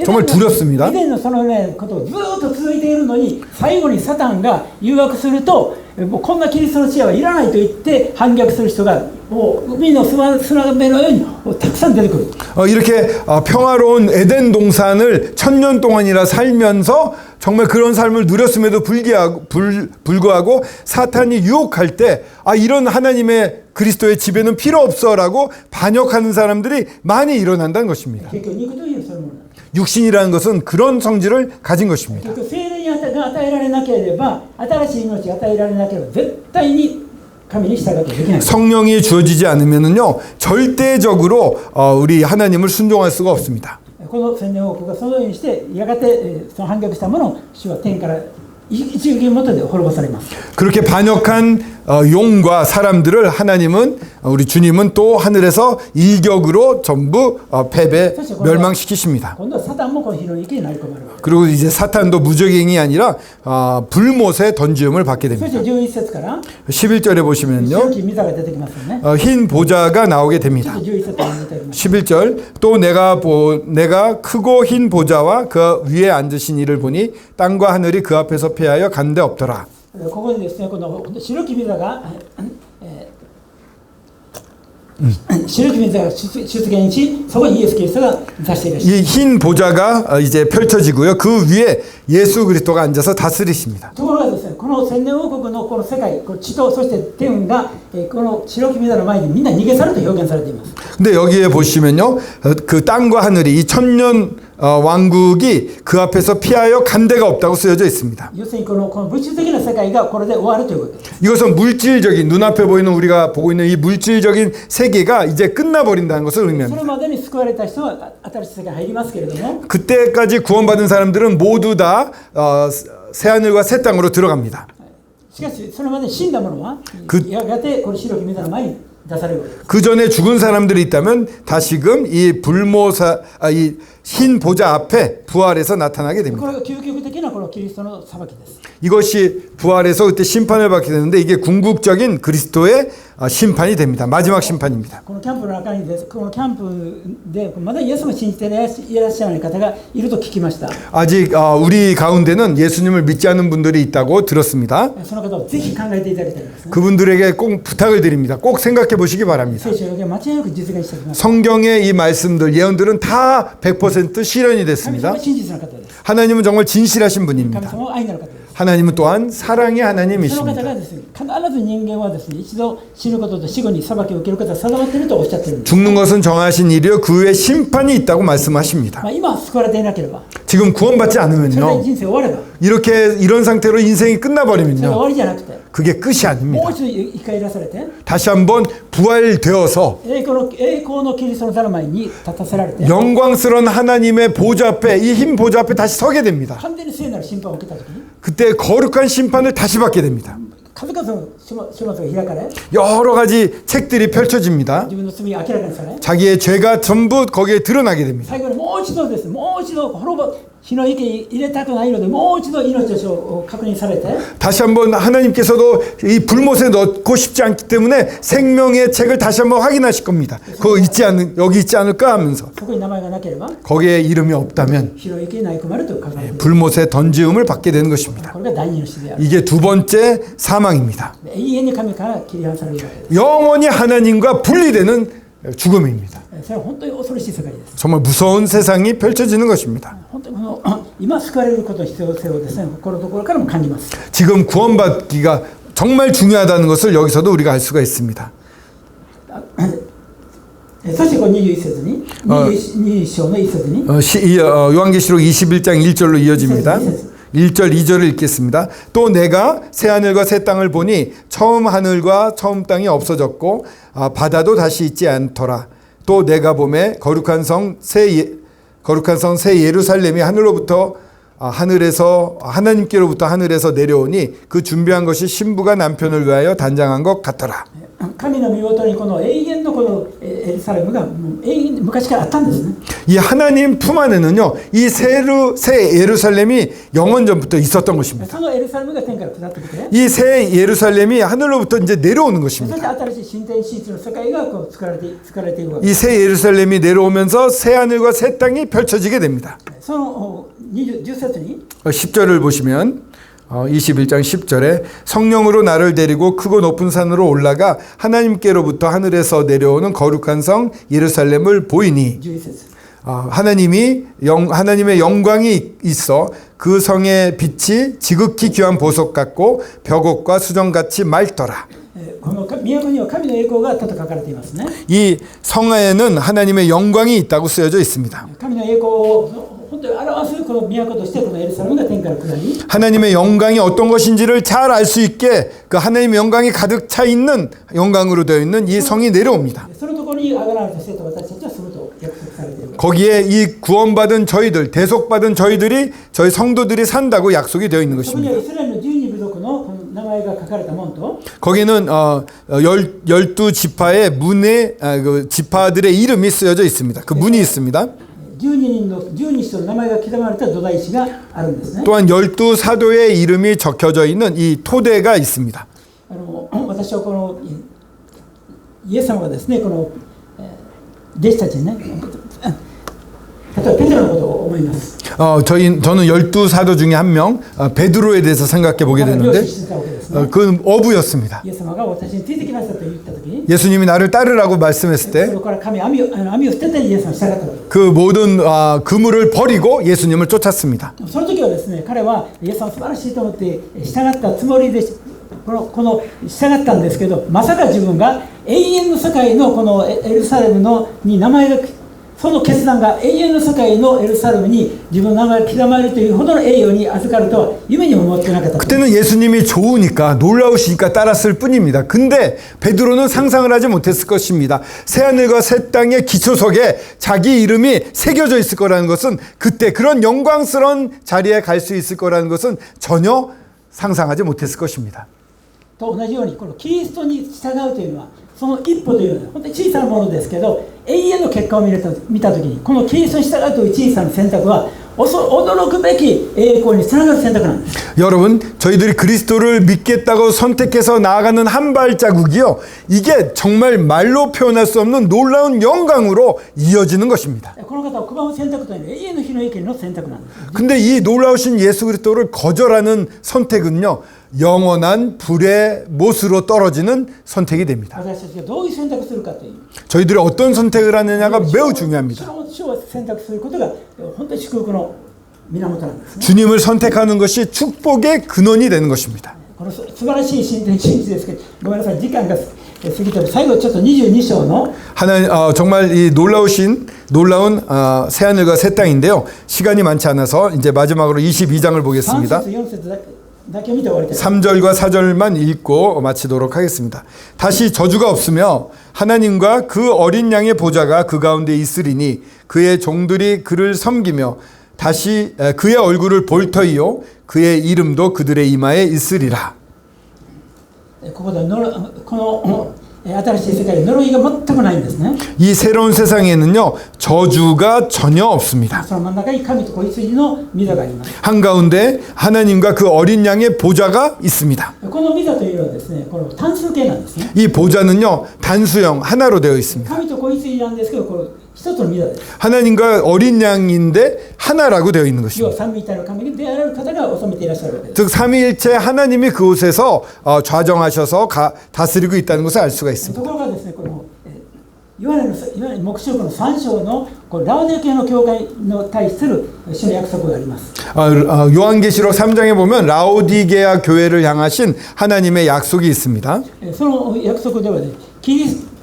정말 두렵습니다. 以前のそのねことをずっと続いているのに、最後にサタンが誘惑すると、もうこんなキリストの知恵はいらないと言って反逆する人がもう海の砂辺のようにたくさん出てくる。 이렇게 평화로운 에덴 동산을 1000년 동안이나 살면서 정말 그런 삶을 누렸음에도 불구하고 사탄이 유혹할 때 이런 하나님의 그리스도의 지배는 필요 없어라고 반역하는 사람들이 많이 일어난다는 것입니다. 육신이라는 것은 그런 성질을 가진 것입니다. が与えられなければ、新しい命が与えられなければ絶対に神に従ってできない。 성령이 주어지지 않으면은요 절대적으로 우리 하나님을 순종할 수가 없습니다. この千年王国がそのようにしてやがてその反逆したものを主は天から一撃元で滅ぼされます。 그렇게 반역한 용과 사람들을 하나님은 우리 주님은 또 하늘에서 일격으로 전부 패배 멸망시키십니다. 今度はサタンもこの火の池になり込まれる。 그리고 이제 사탄도 무적행이 아니라 불못에 던지움을 받게 そし 됩니다. て11節から 11절에 보시면요 白き御座が出てきますよね。 흰 보좌가 나오게 됩니다. 11節から見ております。 11절 또 내가 크고 흰 보좌와 그 위에 앉으신 이를 보니 땅과 하늘이 그 앞에서 패하여 간데 없더라. ここにですね、この白き御座が、白き御座が出現し、そこにイエス・キリストが座していらっしゃる。 이 흰 보좌가 이제 펼쳐지고요. 그 위에 예수 그리스도가 앉아서 다스리십니다. ところがですね、この千年王国のこの世界、この地とそして天が、この白き御座の前にみんな逃げ去ると表現されています。 근데 여기에 보시면요. 그 땅과 하늘이 이 천년 왕국이 그 앞에서 피하여 간 데가 없다고 쓰여져 있습니다. 要するにこの物質的な世界がこれで終わるということです。 이것은 물질적인 눈앞에 보이는 우리가 보고 있는 이 물질적인 세계가 이제 끝나버린다는 것을 それ 의미합니다. までに救われた人は新しい世界に入りますけれども、 그때까지 구원받은 사람들은 모두 다 새하늘과 새 땅으로 들어갑니다. しかしそれまでに死んだ者はやがてこの白き御座の前に出されるわけです。 그 전에 죽은 사람들이 있다면 다시금 이 이 흰 보좌 앞에 부활해서 나타나게 こ 됩니다. れが究極的なこのキリストの裁きです。 이것이 부활해서 그때 심판을 받게 되는데 이게 궁극적인 그리스도의 심판이 됩니다. 마지막 심판입니다. このキャンプの中にです、このキャンプでまだイエスも信じていらっしゃらない方がいると聞きました。 아직 우리 가운데는 예수님을 믿지 않는 분들이 있다고 들었습니다. その方をぜひ考えていただきたいですね。 그분들에게 꼭 부탁을 드립니다. 꼭 생각해 보시기 바랍니다. 聖書の予言は間違いなく実現してきます。 성경의 이 말씀들 예언들은 다 100% 실현이 神様 됐습니다. は真実の方です。 하나님은 정말 진실하신 神 분입니다. 様は愛なる方です。 하나님은 또한 사랑의 その方 하나님이십니다. がですね、必ず人間はですね、一度死ぬことと死後に裁きを受けることは定まっているとおっしゃっているんです。 죽는 것은 정하신 일이요 그 후에 심판이 있다고 말씀하십니다. 今救われていなければ、 지금 구원받지 それで 않으면요 人生終われば、 이렇게 이런 상태로 인생이 それが終 끝나버리면요 わりじゃなくて、 그게 끝이 も 아닙니다. う一度生かいらされて、 다시 한번 부활되어서 栄光のキリストの座の前に立たせられて、 영광스러운 하나님의 보좌 앞에 이 흰 보좌 앞에 다시 서게 됩니다. 完全に聖なる審判を受けたときに、 그때 거룩한 심판을 다시 받게 됩니다. 数々の書物が開かれ、 여러 가지 책들이 펼쳐집니다. 自分の罪が明らかにされ、 자기의 죄가 전부 거기에 드러나게 됩니다. 最後にもう一度ですね、もう一度火の池に入れたくないので、もう一度命を確認されて、 다시 한번 하나님께서도 이 불못에 넣고 싶지 않기 때문에 생명의 책을 다시 한번 확인하실 겁니다. 그거 여기 있지 않을까 하면서 そこに名前がなければ、 거기에 이름이 없다면 火の池に投げ込まれると書かれている。 불못에 던지움을 받게 되는 것입니다. これが第二の死である。 이게 두 번째 사망입니다. 永遠に神から切り離されるわけです。 영원히 하나님과 분리되는 죽음입니다. それは本当に恐ろしい世界です。 정말 무서운 세상이 펼쳐지는 것입니다. 本当に今救われることの必要性をですね、このところからも感じます。 지금 구원받기가 정말 중요하다는 것을 여기서도 우리가 알 수가 있습니다. そしてこの21節に、21章の1節に、 요한계시록 21장 1절로 이어집니다. 1절 2절을 읽겠습니다. 또 내가 새 하늘과 새 땅을 보니 처음 하늘과 처음 땅이 없어졌고 바다도 다시 있지 않더라. 또 내가 보매 거룩한 성 새 예루살렘이 하늘로부터 하늘에서 하나님께로부터 하늘에서 내려오니 그 준비한 것이 신부가 남편을 위하여 단장한 것 같더라. 神の御元にこの永遠のこのエルサレムが永遠に昔からあったんですね。 이 하나님 품 안에는요, 이 새 예루살렘이 영원 전부터 있었던 것입니다. そのエルサレムが天から下ってきて、 이 새 예루살렘이 하늘로부터 이제 내려오는 そして 것입니다. 新しい新天新地の世界がこう作られていくわけ 이 です。 새 예루살렘이 내려오면서 새 하늘과 새 땅이 펼쳐지게 됩니다. その10節に 10절을 보시면 21장 10절에 성령으로 나를 데리고 크고 높은 산으로 올라가 하나님께로부터 하늘에서 내려오는 거룩한 성 예루살렘을 보이니 11節 하나님의 영광이 있어 그 성의 빛이 지극히 귀한 보석 같고 벽옥과 수정같이 맑더라. この都には神の栄光があったと書かれていますね。 이 성에는 하나님의 영광이 있다고 쓰여져 있습니다. 神の栄光を本当に表表すこの都としてこのエルサレムが天から下り 하나님의 영광이 어떤 것인지를 잘 알 수 있게 그 하나님의 영광이 가득 차 있는 영광으로 되어 있는 이 성이 내려옵니다. そのところに上がられた生徒私たちは住むと約束されている 거기에 이 구원받은 저희들, 대속받은 저희들이 저희 성도들이 산다고 약속이 되어 있는 そこには 것입니다. イスラエルの12部族のこの名前が書かれたものと 거기는 12지파의 문에 그 지파들의 이름이 쓰여져 있습니다. 그 문이 있습니다. 12人の名前が刻まれた土台石があるんですね 또한 12사도의 이름이 적혀져 있는 이 토대가 있습니다. 私はこのイエス様がですねこの弟子たちにね例えばペテロのことを思います 저는 12사도 중에 한 명 베드로에 대해서 생각해 보게 漁 되는데 師してたわけですね 그는 어부였습니다. イエス様が私についてきましたと言った時に 예수님이 나를 따르라고 말씀했을 そ 때 こから神は網を捨ててイエス様に従ったわけです 그 모든 그물을 버리고 예수님을 쫓았습니다. その時はですね彼はイエス様素晴らしいと思って従ったつもりでこの従ったんですけどまさか自分が永遠の世界のこのエルサレムのに名前がその決断が永遠の世界のエルサレムに自分の名前が刻まれるというほどの栄誉に預かるとは夢にも思ってなかった 그때는 예수님이 좋으니까 놀라우시니까 따랐을 뿐입니다. 근데 베드로는 상상을 하지 못했을 것입니다. 새하늘과 새 땅의 기초석에 자기 이름이 새겨져 있을 거라는 것은 그때 그런 영광스러운 자리에 갈 수 있을 거라는 것은 전혀 상상하지 못했을 것입니다. と同じようにこのキリストに従うというのはその一歩というのは本当に小さなものですけど永遠の結果を見た時にこのキリストに従うという小さな選択は驚くべき栄光につながる選択なんです 여러분 저희들이 그리스도를 믿겠다고 선택해서 나아가는 한 발자국이요 이게 정말 말로 표현할 수 없는 놀라운 영광으로 이어지는 것입니다. この方を拒む選択というのは永遠の日の意見の選択なんです 근데 이 놀라우신 예수 그리스도를 거절하는 선택은요 영원한 불의 못으로 떨어지는 선택이 됩니다. 私たちがどういう選択をするかという 저희들이 어떤 선택을 하느냐가 매우 중요합니다. 主を選択することが本当に祝福の源なんですね 주님을 선택하는 것이 축복의 근원이 되는 것입니다. この素晴らしい真実ですけどごめんなさい時間が過ぎて最後ちょっと22章の 정말 이 놀라운 새하늘과 새 땅인데요. 시간이 많지 않아서 이제 마지막으로 22장을 3 보겠습니다. 節4節だけ見て終わりたい 3절과 4절만 읽고 마치도록 하겠습니다. 다시 저주가 없으며 하나님과 그 어린 양의 보좌가 그 가운데 있으리니 그의 종들이 그를 섬기며 다시 그의 얼굴을 볼 터이요 그의 이름도 그들의 이마에 있으리라. ここでこの新しい世界に呪いが全くないんですね 이 새로운 세상에는요 저주가 전혀 없습니다. その真ん中に神と子羊の御座があります 한가운데 하나님과 그 어린 양의 보좌가 있습니다. この御座というのはですねこの単数形なんですね 이 보좌는요 단수형 하나로 되어 있습니다. 神と子羊なんですけどこの一つの御座です 하나님과 어린 양인데 하나라고 되어 있는 要は 것입니다. 三位一体の神であられる方が治めていらっしゃるわけです 즉 삼위일체 하나님이 그곳에서 좌정하셔서 다스리고 있다는 것을 알 수가 있습니다. ところがですねこのヨハネの黙示録の3章のこのラオデケの教会の対する主の約束があります 요한계시록 3장에 보면 라오디게아 교회를 향하신 하나님의 약속이 있습니다. その約束ではね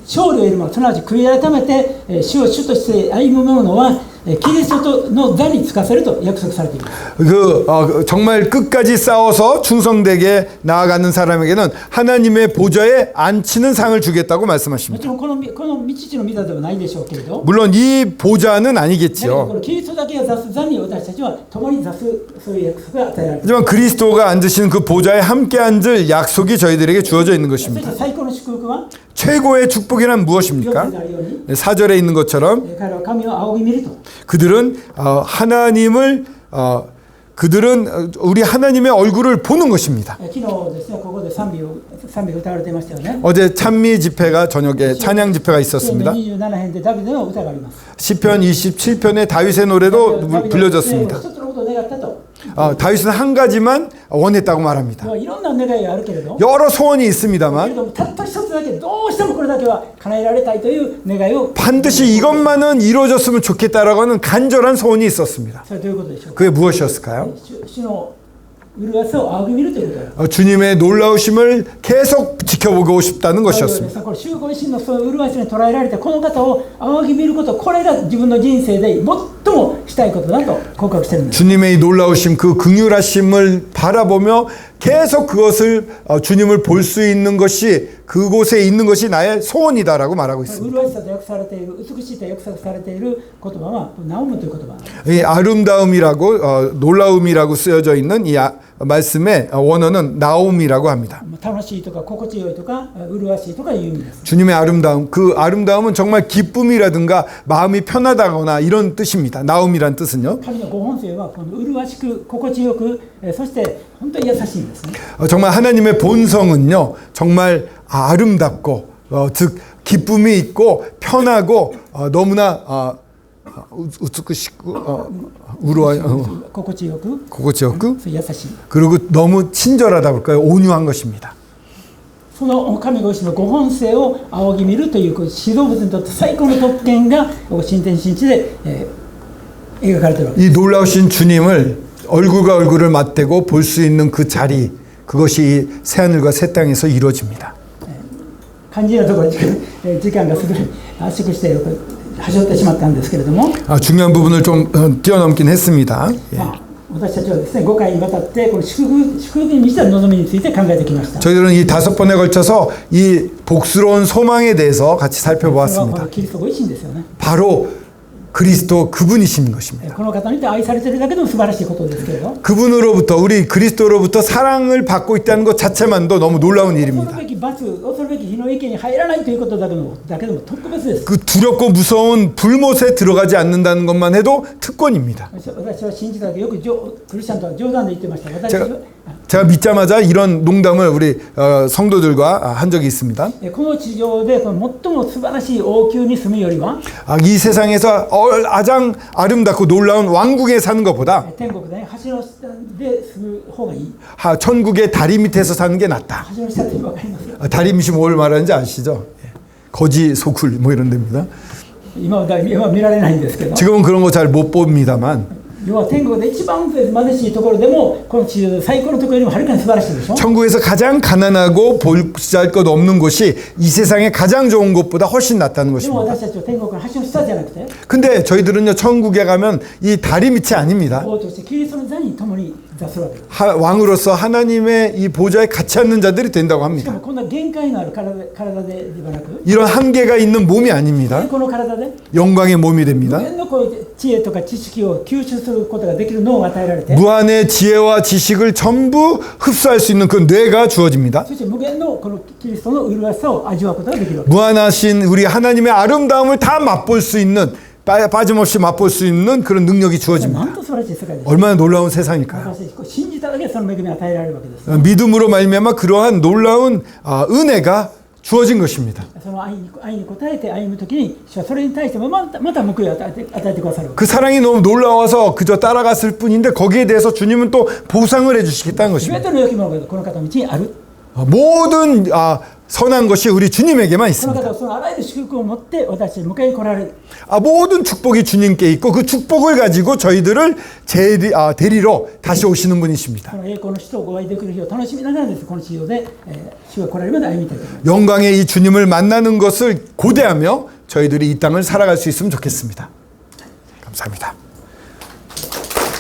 勝利を得る者すなわち悔い改めて主を主として歩む者はキリストの座につかせると約束されています 정말 끝까지 싸워서 충성되게 나아가는 사람에게는 하나님의 보좌에 앉히는 상을 주겠다고 も 말씀하십니다. ちろんこの道地の御座ではないでしょうけれど 물론 이 보좌는 だけどこ 아니겠지요. のキリストだけが座す座に私たちは共に座すそういう約束が与えられている 하지만 그리스도가 앉으신 그 보좌에 함께 앉을 약속이 저희들에게 주어져 있는 そし 것입니다. て最高の祝福は 최고의 축복이란 4 무엇입니까? 節であるように 4절에 있는 것처럼 彼は神を仰ぎ見ると 그들은 우리 하나님의 얼굴을 보는 것입니다. 昨日ですねここで賛美が歌われていましたよね 어제 찬미 집회가 저녁에 찬양 집회가 詩 있었습니다. 27編でダビデの歌があります 시편 27편의 다윗의 노래도 불려졌습니다. 一つのことを願ったと 다윗은 한 가지만 원했다고 말합니다. いろんな願いがあるけれど 여러 소원이 けれ 있습니다만 どもたった一つだけどうしてもこれだけは叶えられたいという願いを 반드시 이것만은 이루어졌으면 좋겠다라고 하는 간절한 소원이 있었습니다. それはどういうことでしょうか 그게 무엇이었을까요? 主の麗しさを仰ぎ見るということです。 주님의 놀라우심을 계속 지켜보고 싶다는 これ 것이었습니다. この集合維新のその麗しさに捉えられてこの方を仰ぎ見ること、これが自分の人生で最もしたいことだと告白してるんです。 주님의 이 놀라우심, 그 긍휼하심을 바라보며 계속 그것을 주님을 볼 수 있는 것이 그곳에 있는 것이 나의 소원이다라고 말하고 있습니다. 麗しさと訳されている、美しいと訳されている言葉はナウムという言葉。 이 아름다움이라고 놀라움이라고 쓰여져 있는 이 말씀의 원어는 나옴이라고 합니다. 楽しいとか心地よいとか麗しいとかいう意味です。 주님의 아름다움, 그 아름다움은 정말 기쁨이라든가 마음이 편하다거나 이런 뜻입니다. 나옴이란 뜻은요. 神のご本性はこの麗しく心地よく、そして本当に優しいんですね。 정말 하나님의 본성은요, 정말 아름답고 즉 기쁨이 있고 편하고 너무나 우스쿠시고 우루와 心地よく、 고고지었고 優しい。 그리고 너무 친절하다 볼까요? 온유한 것입니다. その神ご自身のご本性を仰ぎ見るという指導物にとって最高の特権が新天新地で、描かれているわけです。 이 놀라우신 주님을 얼굴과 얼굴을 맞대고 볼 수 있는 그 자리, 그것이 이 새하늘과 새 땅에서 이루어집니다. 肝心なところに時間がすぐ圧縮して端折ってしまったんですけれども、 중요한 부분을 좀 뛰어넘긴 했습니다. 예. 私たちはですね5回にわたってこの祝福に満ちた望みについて考えてきました。 저희들은 이 5번에 걸쳐서 이 복스러운 소망에 대해서 같이 それはこ 살펴보았습니다. のキリストご自身ですよね。 바로 그리스도 그분이신 것입니다. この方によって愛されているだけでも素晴らしいことですけれど、 그분으로부터 우리 그리스도로부터 사랑을 받고 있다는 것 자체만도 너무 놀라운 恐る 일입니다. べき罰、恐るべき火の池に入らないということだけでも特別です。 그 두렵고 무서운 불못에 들어가지 않는다는 것만 해도 특권입니다. 私は信じただけよくクリスチャンとは冗談で言ってました。私は 제가 믿자마자 이런 농담을 우리 성도들과 한 적이 있습니다. この地上でこの最も素晴らしい王宮に住むよりは 이 세상에서 가장 아름답고 놀라운 왕국에 사는 것보다 天国で、ね、橋の下で住む方がいい。 천국의 다리 밑에서 사는 게 낫다. 橋の下って分かります？ 다리 밑이 뭘 말하는지 아시죠? 거지 소굴 뭐 이런 데입니다. 今は見られないんですけど、 지금은 그런 거 잘 못 봅니다만 要は天国で一番貧しいところでもこの地上で最高のところよりもはるかに素晴らしいでしょ。 천국에서 가장 가난하고 보잘것 없는 곳이 이 세상에 가장 좋은 곳보다 훨씬 낫다는 でも 것입니다. 私たちは天国の橋の下じゃなくて、 근데 저희들은요 천국에 가면 이 다리 밑이 아닙니다. 王としてキリストの座に共に座するわけです。 왕으로서 하나님의 이 보좌에 같이 앉는 자들이 된다고 しか 합니다. もこんな限界のある体ではなく、 이런 한계가 있는 몸이 아닙니다. この体で 영광의 몸이 됩니다. 無限のこう知恵とか知識を吸収することができる脳が与えられて、 무한의 지혜와 지식을 전부 흡수할 수 있는 그 뇌가 주어집니다. そして無限のこのキリストの麗しさを味わうことができるわけです。 무한하신 우리 하나님의 아름다움을 다 맛볼 수 있는 빠짐없이 맛볼 수 있는 그런 능력이 な 주어집니다. んと素晴らしい世界です。 얼마나 놀라운 세상일까요? 私たち信じただけでその恵みを与えられるわけです。 믿음으로 말미암아 그러한 놀라운 은혜가 주어진 것입니다. その愛に応えて歩むときに主はそれに対してもまた報いを与えてくださる。 그 사랑이 너무 놀라워서 그저 따라갔을 뿐인데 거기에 대해서 주님은 또 보상을 해주시겠다는 すべ 것입니다. ての良きものがこの方の道にある。 모든 선한 것이 우리 주님에게만 この 있습니다. 方はそのあらゆる祝福を持って私たちに迎えに来られる。 모든 축복이 주님께 있고 그 축복을 가지고 저희들을 데리러 다시 오시는 분이십니다. この栄光の主とご会いできる日を楽しみながらです、この地上で、主が来られるまで歩みたいと思います。 영광의 이 주님을 만나는 것을 고대하며 저희들이 이 땅을 살아갈 수 있으면 좋겠습니다. 감사합니다.